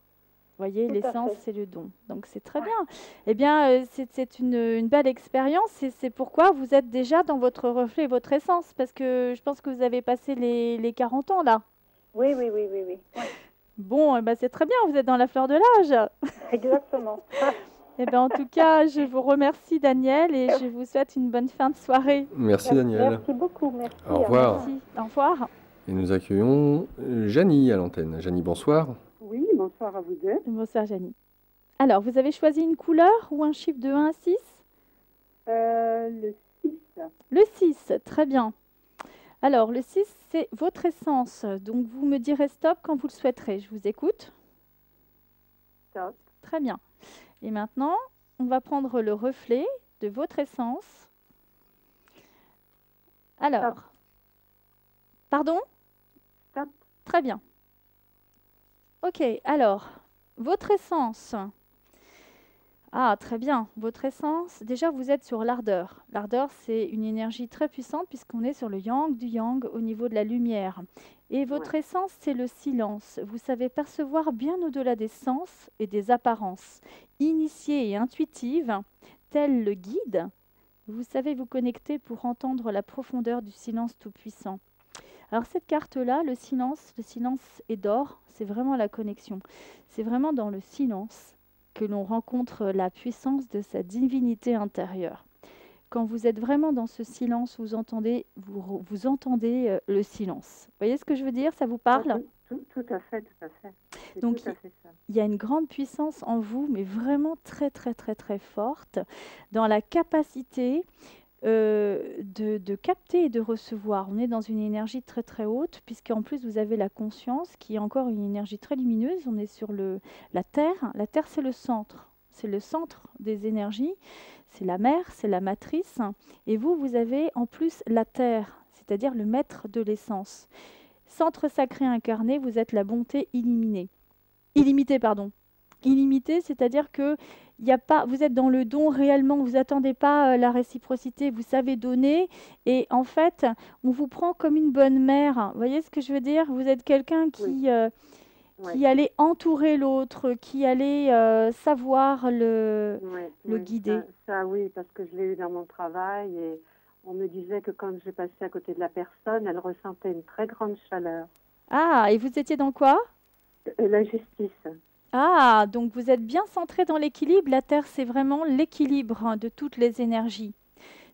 Vous voyez, Tout à l'essence, fait. c'est le don. Donc c'est très bien. Eh bien, c'est une belle expérience et c'est pourquoi vous êtes déjà dans votre reflet, votre essence, parce que je pense que vous avez passé les 40 ans là. Oui, oui, oui, oui, oui. Ouais. Bon, eh ben, c'est très bien, vous êtes dans la fleur de l'âge. Exactement. Eh ben, en tout cas, je vous remercie, Daniel, et je vous souhaite une bonne fin de soirée. Merci Daniel. Merci beaucoup, merci. Au revoir. Merci. Au revoir. Et nous accueillons Janie à l'antenne. Janie, bonsoir. Oui, bonsoir à vous deux. Bonsoir, Janie. Alors, vous avez choisi une couleur ou un chiffre de 1 à 6? Le 6. Le 6, très bien. Alors, le 6, c'est votre essence. Donc, vous me direz stop quand vous le souhaiterez. Je vous écoute. Stop. Très bien. Et maintenant, on va prendre le reflet de votre essence. Alors, Stop. Pardon? Stop. Très bien. Ok, alors, votre essence. Ah, très bien. Votre essence, déjà, vous êtes sur l'ardeur. L'ardeur, c'est une énergie très puissante puisqu'on est sur le yang du yang au niveau de la lumière. Et votre essence, c'est le silence. Vous savez percevoir bien au-delà des sens et des apparences. Initiée et intuitive, tel le guide, vous savez vous connecter pour entendre la profondeur du silence tout-puissant. Alors cette carte-là, le silence est d'or, c'est vraiment la connexion. C'est vraiment dans le silence que l'on rencontre la puissance de sa divinité intérieure. Quand vous êtes vraiment dans ce silence, vous entendez le silence. Vous voyez ce que je veux dire? Ça vous parle? Tout à fait, tout à fait. C'est Donc, tout à fait ça. il y a une grande puissance en vous, mais vraiment très, très, très, très forte, dans la capacité de capter et de recevoir. On est dans une énergie très très haute, puisqu'en plus vous avez la conscience, qui est encore une énergie très lumineuse. On est sur la Terre. La Terre, c'est le centre. C'est le centre des énergies. C'est la mer, c'est la matrice. Et vous, vous avez en plus la Terre, c'est-à-dire le maître de l'essence. Centre sacré incarné, vous êtes la bonté illimitée. Illimitée, c'est-à-dire que vous êtes dans le don réellement, vous n'attendez pas la réciprocité, vous savez donner, et en fait, on vous prend comme une bonne mère. Vous voyez ce que je veux dire? Vous êtes quelqu'un qui allait entourer l'autre, qui allait savoir le guider. Ça, oui, parce que je l'ai eu dans mon travail, et On me disait que quand je passais à côté de la personne, elle ressentait une très grande chaleur. Ah, et vous étiez dans quoi? La justice. Ah, donc vous êtes bien centré dans l'équilibre. La Terre, c'est vraiment l'équilibre de toutes les énergies.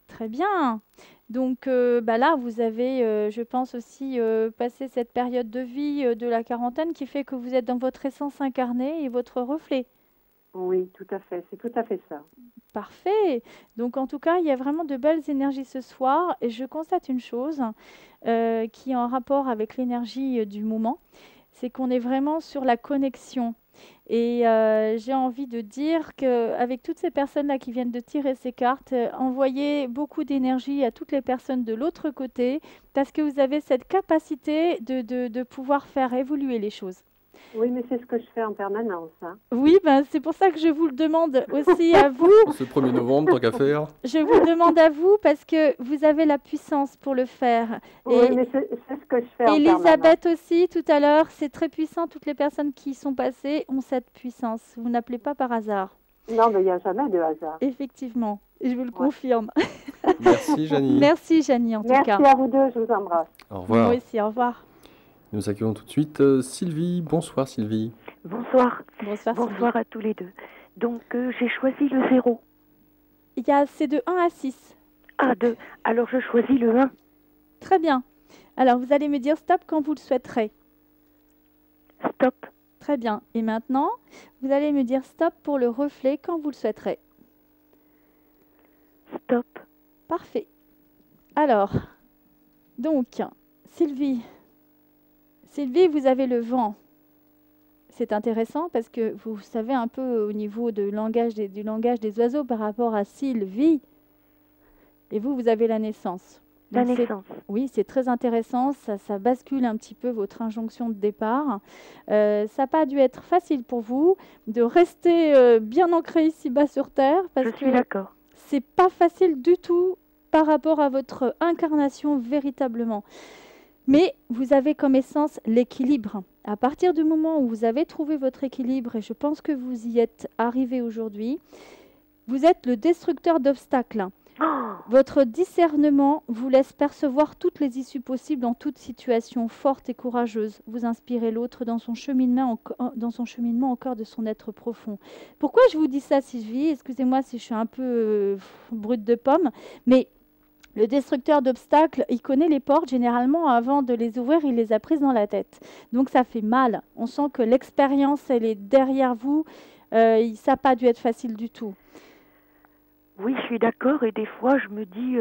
Très bien. Donc bah là, vous avez, je pense aussi, passé cette période de vie de la quarantaine qui fait que vous êtes dans votre essence incarnée et votre reflet. Oui, tout à fait. C'est tout à fait ça. Parfait. Donc en tout cas, il y a vraiment de belles énergies ce soir et je constate une chose qui est en rapport avec l'énergie du moment, c'est qu'on est vraiment sur la connexion. Et j'ai envie de dire qu'avec toutes ces personnes-là qui viennent de tirer ces cartes, envoyez beaucoup d'énergie à toutes les personnes de l'autre côté parce que vous avez cette capacité de pouvoir faire évoluer les choses. Oui, mais c'est ce que je fais en permanence. Hein. Oui, ben, c'est pour ça que je vous le demande aussi à vous. Ce 1er novembre, tant qu'à faire. Je vous le demande à vous parce que vous avez la puissance pour le faire. Oui, Et mais c'est ce que je fais en permanence. Elisabeth aussi, tout à l'heure, c'est très puissant. Toutes les personnes qui y sont passées ont cette puissance. Vous n'appelez pas par hasard. Non, mais il n'y a jamais de hasard. Effectivement, et je vous le confirme. Merci, Janie. Merci, Janie, en tout cas. Merci à vous deux, je vous embrasse. Au revoir. Moi aussi, au revoir. Nous accueillons tout de suite Sylvie. Bonsoir, Sylvie. Bonsoir. Bonsoir, Bonsoir à tous les deux. Donc, j'ai choisi le 0. C'est de 1 à 6. Ah, alors je choisis le 1. Très bien. Alors, vous allez me dire stop quand vous le souhaiterez. Stop. Très bien. Et maintenant, vous allez me dire stop pour le reflet quand vous le souhaiterez. Stop. Parfait. Alors, donc, Sylvie, vous avez le vent. C'est intéressant parce que vous savez un peu au niveau du langage des oiseaux par rapport à Sylvie. Et vous avez la naissance. La Donc, naissance. Oui, c'est très intéressant. Ça bascule un petit peu votre injonction de départ. Ça n'a pas dû être facile pour vous de rester bien ancré ici-bas sur Terre parce Je suis d'accord. c'est pas facile du tout par rapport à votre incarnation véritablement. Mais vous avez comme essence l'équilibre. À partir du moment où vous avez trouvé votre équilibre, et je pense que vous y êtes arrivé aujourd'hui, vous êtes le destructeur d'obstacles. Oh, Votre discernement vous laisse percevoir toutes les issues possibles en toute situation forte et courageuse. Vous inspirez l'autre dans son cheminement au cœur de son être profond. Pourquoi je vous dis ça, Sylvie? Excusez-moi si je suis un peu brute de pomme, mais le destructeur d'obstacles, il connaît les portes. Généralement, avant de les ouvrir, il les a prises dans la tête. Donc ça fait mal. On sent que l'expérience, elle est derrière vous. Ça n'a pas dû être facile du tout. oui, je suis d'accord. Et des fois, je me dis,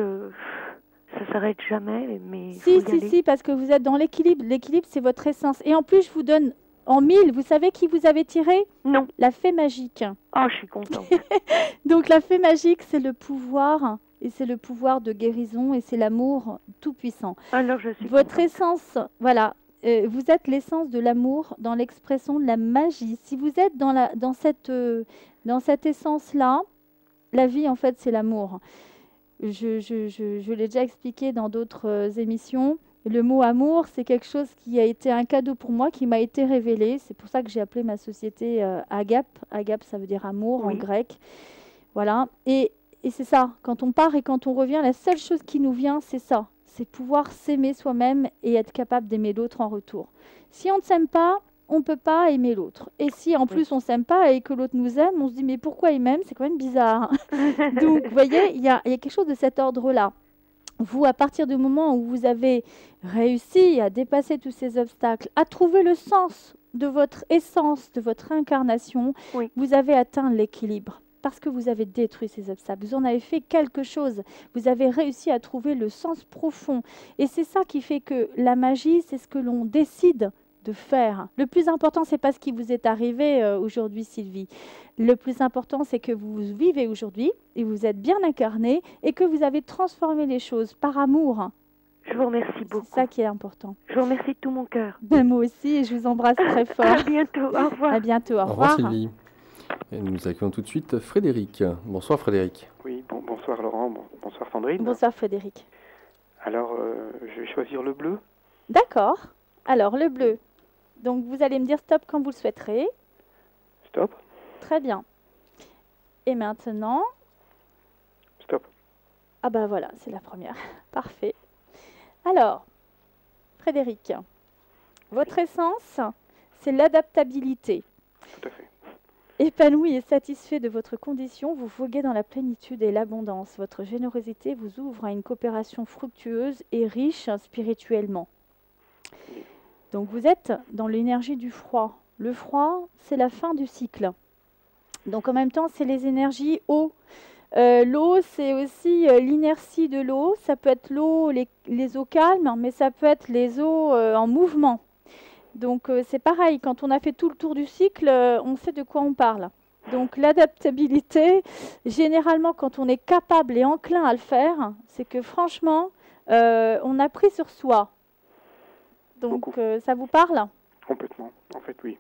ça s'arrête jamais. Mais Si, parce que vous êtes dans l'équilibre. L'équilibre, c'est votre essence. Et en plus, je vous donne en 1000. Vous savez qui vous avez tiré? Non. La fée magique. Oh, je suis contente. Donc la fée magique, c'est le pouvoir. Et c'est le pouvoir de guérison. Et c'est l'amour tout-puissant. Alors, je suis Votre contente. essence, voilà. Vous êtes l'essence de l'amour dans l'expression de la magie. Si vous êtes dans cette essence-là, la vie, en fait, c'est l'amour. Je l'ai déjà expliqué dans d'autres émissions. Le mot amour, c'est quelque chose qui a été un cadeau pour moi, qui m'a été révélé. C'est pour ça que j'ai appelé ma société Agape. Agape, ça veut dire amour en Oui. grec. Voilà. Et c'est ça. Quand on part et quand on revient, la seule chose qui nous vient, c'est ça. C'est pouvoir s'aimer soi-même et être capable d'aimer l'autre en retour. Si on ne s'aime pas, on ne peut pas aimer l'autre. Et si en plus on ne s'aime pas et que l'autre nous aime, on se dit mais pourquoi il m'aime? C'est quand même bizarre. Donc vous voyez, il y a quelque chose de cet ordre-là. Vous, à partir du moment où vous avez réussi à dépasser tous ces obstacles, à trouver le sens de votre essence, de votre incarnation, Oui. vous avez atteint l'équilibre. Parce que vous avez détruit ces obstacles, vous en avez fait quelque chose, vous avez réussi à trouver le sens profond. Et c'est ça qui fait que la magie, c'est ce que l'on décide de faire. Le plus important, c'est pas ce qui vous est arrivé aujourd'hui, Sylvie. Le plus important, c'est que vous vivez aujourd'hui et vous êtes bien incarné et que vous avez transformé les choses par amour. Je vous remercie beaucoup. C'est ça qui est important. Je vous remercie de tout mon cœur. Ben, moi aussi, et je vous embrasse très fort. À bientôt. Au revoir. À bientôt. Au Au revoir, revoir. Sylvie. Et nous accueillons tout de suite Frédéric. Bonsoir, Frédéric. Oui, bonsoir Laurent, bonsoir Sandrine. Bonsoir Frédéric. Alors, je vais choisir le bleu. D'accord. Alors, le bleu. Donc, vous allez me dire stop quand vous le souhaiterez. Stop. Très bien. Et maintenant, Stop. Ah bah voilà, c'est la première. Parfait. Alors, Frédéric, votre essence, c'est l'adaptabilité. Tout à fait. Épanoui et satisfait de votre condition, vous voguez dans la plénitude et l'abondance. Votre générosité vous ouvre à une coopération fructueuse et riche spirituellement. Donc vous êtes dans l'énergie du froid. Le froid, c'est la fin du cycle. Donc en même temps, c'est les énergies eau. L'eau, c'est aussi l'inertie de l'eau. Ça peut être l'eau, les eaux calmes, mais ça peut être les eaux en mouvement. Donc c'est pareil, quand on a fait tout le tour du cycle, on sait de quoi on parle. Donc l'adaptabilité, généralement quand on est capable et enclin à le faire, c'est que franchement, on a pris sur soi. Donc Beaucoup. ça vous parle? Complètement. En fait, oui.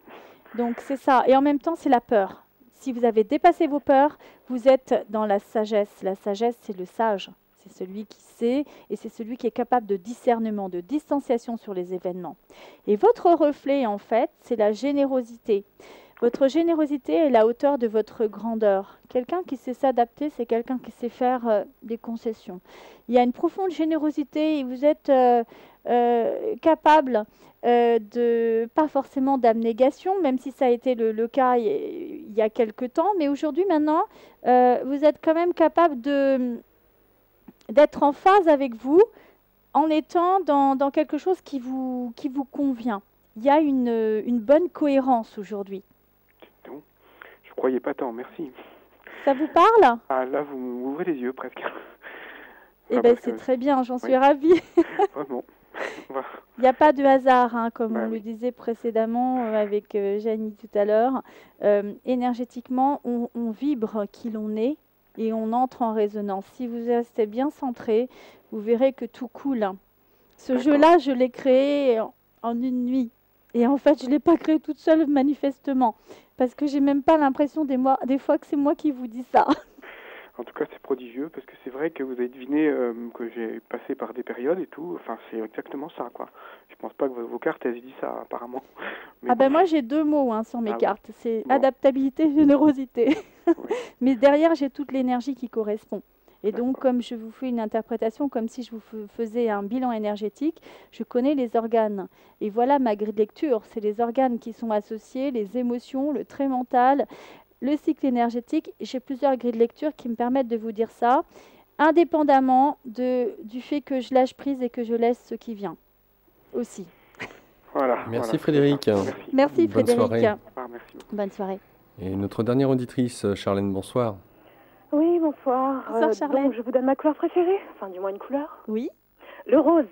Donc c'est ça. Et en même temps, c'est la peur. Si vous avez dépassé vos peurs, vous êtes dans la sagesse. La sagesse, c'est le sage. C'est celui qui sait et c'est celui qui est capable de discernement, de distanciation sur les événements. Et votre reflet, en fait, c'est la générosité. Votre générosité est la hauteur de votre grandeur. Quelqu'un qui sait s'adapter, c'est quelqu'un qui sait faire des concessions. Il y a une profonde générosité et vous êtes capable pas forcément d'abnégation, même si ça a été le cas il y a quelque temps, mais aujourd'hui, maintenant, vous êtes quand même capable d'être en phase avec vous en étant dans quelque chose qui vous convient. Il y a une bonne cohérence aujourd'hui. Donc, je croyais pas tant, merci. Ça vous parle? Ah, là, vous m'ouvrez les yeux presque. Eh Enfin, bien, parce c'est que, très bien, j'en suis oui, ravie. vraiment. Voilà. Il n'y a pas de hasard, hein, comme Bah on le oui. disait précédemment avec Janie tout à l'heure. Énergétiquement, on vibre qui l'on est et on entre en résonance. Si vous restez bien centré, vous verrez que tout coule. Ce D'accord. jeu-là, je l'ai créé en une nuit. Et en fait, je ne l'ai pas créé toute seule, manifestement. Parce que j'ai même pas l'impression des fois que c'est moi qui vous dis ça. En tout cas, c'est prodigieux parce que c'est vrai que vous avez deviné que j'ai passé par des périodes et tout. Enfin, c'est exactement ça, quoi. Je pense pas que vos cartes elles disent ça, apparemment. Mais Ah ben bon. moi, j'ai 2 mots hein, sur mes Ah oui. cartes. C'est Bon. adaptabilité, générosité. Oui. Mais derrière, j'ai toute l'énergie qui correspond. Et donc, D'accord. comme je vous fais une interprétation, comme si je vous faisais un bilan énergétique, je connais les organes. Et voilà ma grille de lecture. C'est les organes qui sont associés, les émotions, le trait mental, le cycle énergétique. J'ai plusieurs grilles de lecture qui me permettent de vous dire ça, indépendamment du fait que je lâche prise et que je laisse ce qui vient aussi. Voilà. Merci Voilà, Frédéric. c'est ça. Merci. Merci Bonne Frédéric. soirée. Au revoir, merci beaucoup. Bonne soirée. Et notre dernière auditrice, Charlène, bonsoir. Oui, bonsoir. Bonsoir, Charlène. Donc, je vous donne ma couleur préférée, enfin, du moins une couleur. Oui. Le rose.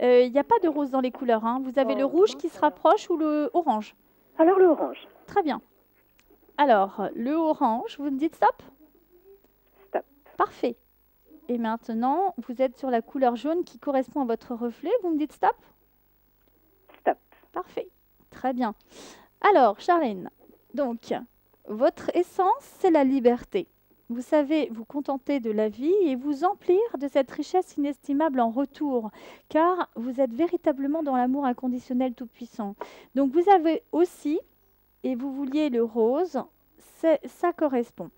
Il n'y a pas de rose dans les couleurs, hein. Vous avez le rouge qui se rapproche ou le orange. Alors, le orange. Très bien. Alors, le orange, vous me dites stop? Stop. Parfait. Et maintenant, vous êtes sur la couleur jaune qui correspond à votre reflet. Vous me dites stop? Stop. Parfait. Très bien. Alors, Charlène, donc, votre essence, c'est la liberté. Vous savez vous contenter de la vie et vous emplir de cette richesse inestimable en retour, car vous êtes véritablement dans l'amour inconditionnel tout-puissant. Donc, vous avez aussi, et vous vouliez le rose, ça correspond.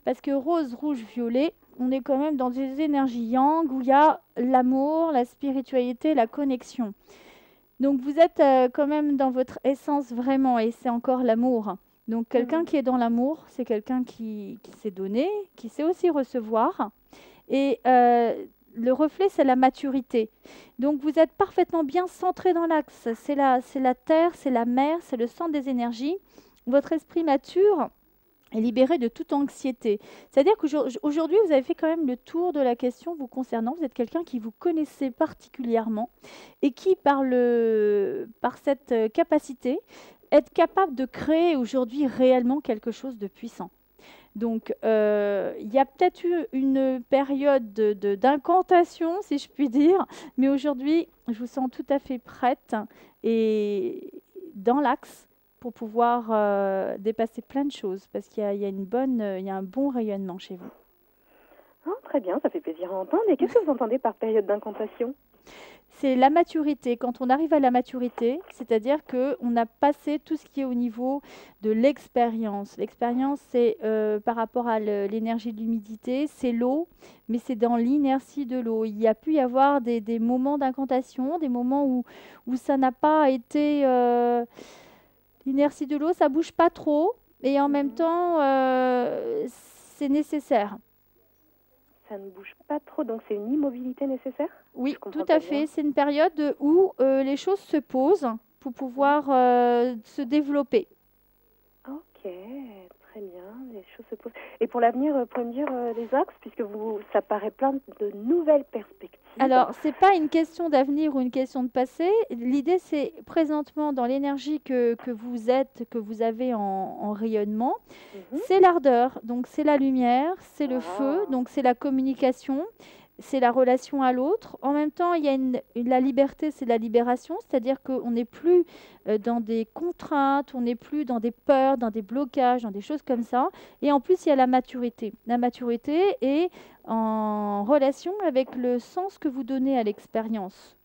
Parce que rose, rouge, violet, on est quand même dans des énergies yang où il y a l'amour, la spiritualité, la connexion. Donc vous êtes quand même dans votre essence vraiment, et c'est encore l'amour. Donc quelqu'un qui est dans l'amour, c'est quelqu'un qui sait donner, qui sait aussi recevoir. Et le reflet, c'est la maturité. Donc vous êtes parfaitement bien centré dans l'axe. C'est la terre, c'est la mer, c'est le centre des énergies. Votre esprit mature est libéré de toute anxiété. C'est-à-dire qu'aujourd'hui, vous avez fait quand même le tour de la question vous concernant. Vous êtes quelqu'un qui vous connaissez particulièrement et qui, par cette capacité, est capable de créer aujourd'hui réellement quelque chose de puissant. Donc, il y a peut-être eu une période d'incantation, si je puis dire, mais aujourd'hui, je vous sens tout à fait prête et dans l'axe pour pouvoir dépasser plein de choses, parce qu'il y a un bon rayonnement chez vous. Oh, très bien, ça fait plaisir à entendre. Et qu'est-ce que vous entendez par période d'incantation? c'est la maturité. Quand on arrive à la maturité, c'est-à-dire qu'on a passé tout ce qui est au niveau de l'expérience. L'expérience, c'est par rapport à l'énergie de l'humidité, c'est l'eau, mais c'est dans l'inertie de l'eau. Il y a pu y avoir des moments d'incantation, des moments où ça n'a pas été... l'inertie de l'eau, ça bouge pas trop, et en même temps, c'est nécessaire. Ça ne bouge pas trop, donc c'est une immobilité nécessaire? Oui, Je comprends tout pas à bien. fait. C'est une période où les choses se posent pour pouvoir se développer. Ok, très bien, les choses se posent. Et pour l'avenir, vous pouvez me dire les axes, puisque ça paraît plein de nouvelles perspectives. Alors, c'est pas une question d'avenir ou une question de passé. L'idée, c'est présentement dans l'énergie que vous êtes, que vous avez en rayonnement, c'est l'ardeur, donc c'est la lumière, c'est le feu, donc c'est la communication, c'est la relation à l'autre. En même temps, il y a la liberté, c'est la libération, c'est-à-dire qu'on n'est plus dans des contraintes, on n'est plus dans des peurs, dans des blocages, dans des choses comme ça. Et en plus, il y a la maturité. La maturité est en relation avec le sens que vous donnez à l'expérience.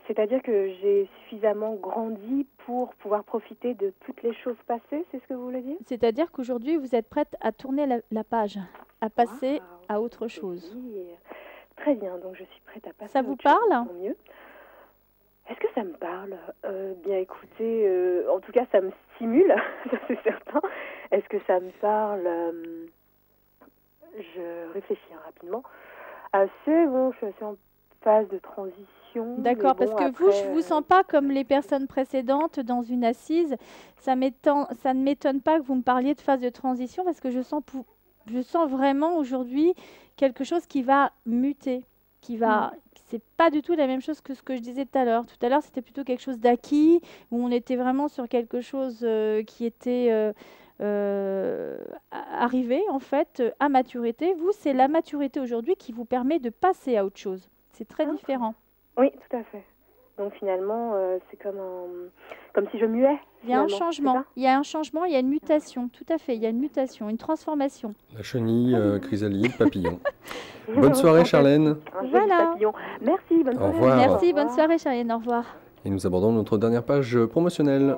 C'est-à-dire que j'ai suffisamment grandi pour pouvoir profiter de toutes les choses passées, c'est ce que vous voulez dire? C'est-à-dire qu'aujourd'hui, vous êtes prête à tourner la page, à passer à autre chose. Oui. Très bien, donc je suis prête à passer Ça à vous autre chose, parle? tant mieux. Est-ce que ça me parle? Bien écoutez, en tout cas ça me stimule, ça c'est certain. Est-ce que ça me parle? Je réfléchis rapidement. Assez, bon, je suis assez en phase de transition. D'accord, mais parce bon, que vous, après, je ne vous sens pas comme les personnes précédentes dans une assise. Ça ne m'étonne pas que vous me parliez de phase de transition parce que je sens vraiment aujourd'hui quelque chose qui va muter, c'est pas du tout la même chose que ce que je disais tout à l'heure. Tout à l'heure, c'était plutôt quelque chose d'acquis, où on était vraiment sur quelque chose qui était arrivé, en fait, à maturité. Vous, c'est la maturité aujourd'hui qui vous permet de passer à autre chose. C'est très différent. Oui, tout à fait. Donc finalement, c'est comme si je muais. Il y a un finalement, c'est changement, ça? il y a un changement, il y a une mutation, tout à fait, il y a une mutation, une transformation. La chenille, chrysalide, papillon. Bonne soirée, Charlène. Un joli Voilà. papillon. Merci, bonne Au soirée. revoir. Merci, Au bonne revoir. soirée, Charlène, au revoir. Et nous abordons notre dernière page promotionnelle.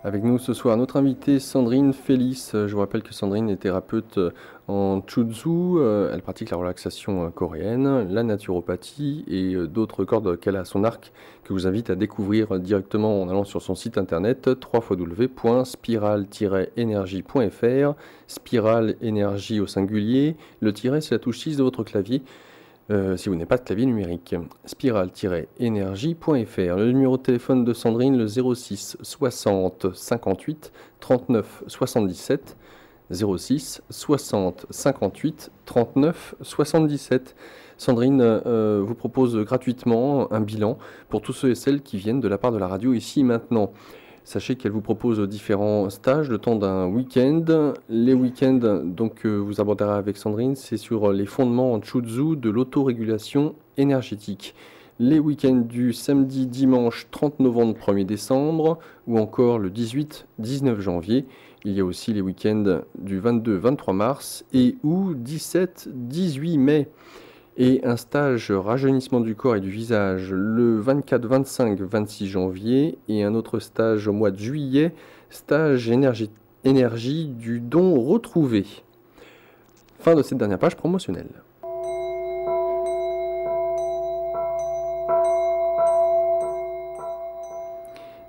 Avec nous ce soir, notre invitée Sandrine Félix. Je vous rappelle que Sandrine est thérapeute en Chuzhu. Elle pratique la relaxation coréenne, la naturopathie et d'autres cordes qu'elle a à son arc que je vous invite à découvrir directement en allant sur son site internet www.spiral-énergie.fr. Spiral énergie au singulier. Le tiret, c'est la touche 6 de votre clavier. Si vous n'avez pas de clavier numérique, spiral-énergie.fr. Le numéro de téléphone de Sandrine, le 06 60 58 39 77. 06 60 58 39 77. Sandrine vous propose gratuitement un bilan pour tous ceux et celles qui viennent de la part de la radio ici et maintenant. Sachez qu'elle vous propose différents stages le temps d'un week-end. Les week-ends donc, vous aborderez avec Sandrine, c'est sur les fondements en Chuzhu de l'autorégulation énergétique. Les week-ends du samedi, dimanche 30 novembre, 1er décembre ou encore le 18-19 janvier. Il y a aussi les week-ends du 22-23 mars et ou 17-18 mai. Et un stage rajeunissement du corps et du visage le 24, 25, 26 janvier et un autre stage au mois de juillet, stage énergie du don retrouvé. Fin de cette dernière page promotionnelle.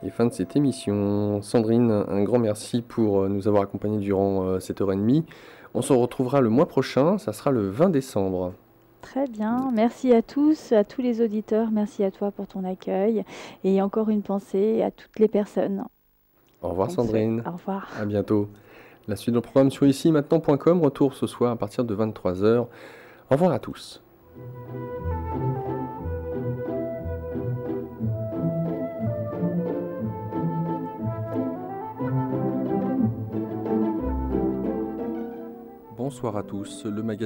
Et fin de cette émission. Sandrine, un grand merci pour nous avoir accompagnés durant cette heure et demie. On se retrouvera le mois prochain, ça sera le 20 décembre. Très bien, merci à tous les auditeurs, merci à toi pour ton accueil et encore une pensée à toutes les personnes. Au revoir Sandrine. Au revoir. À bientôt. La suite de notre programme sur ici-maintenant.com, retour ce soir à partir de 23h. Au revoir à tous. Bonsoir à tous, le magazine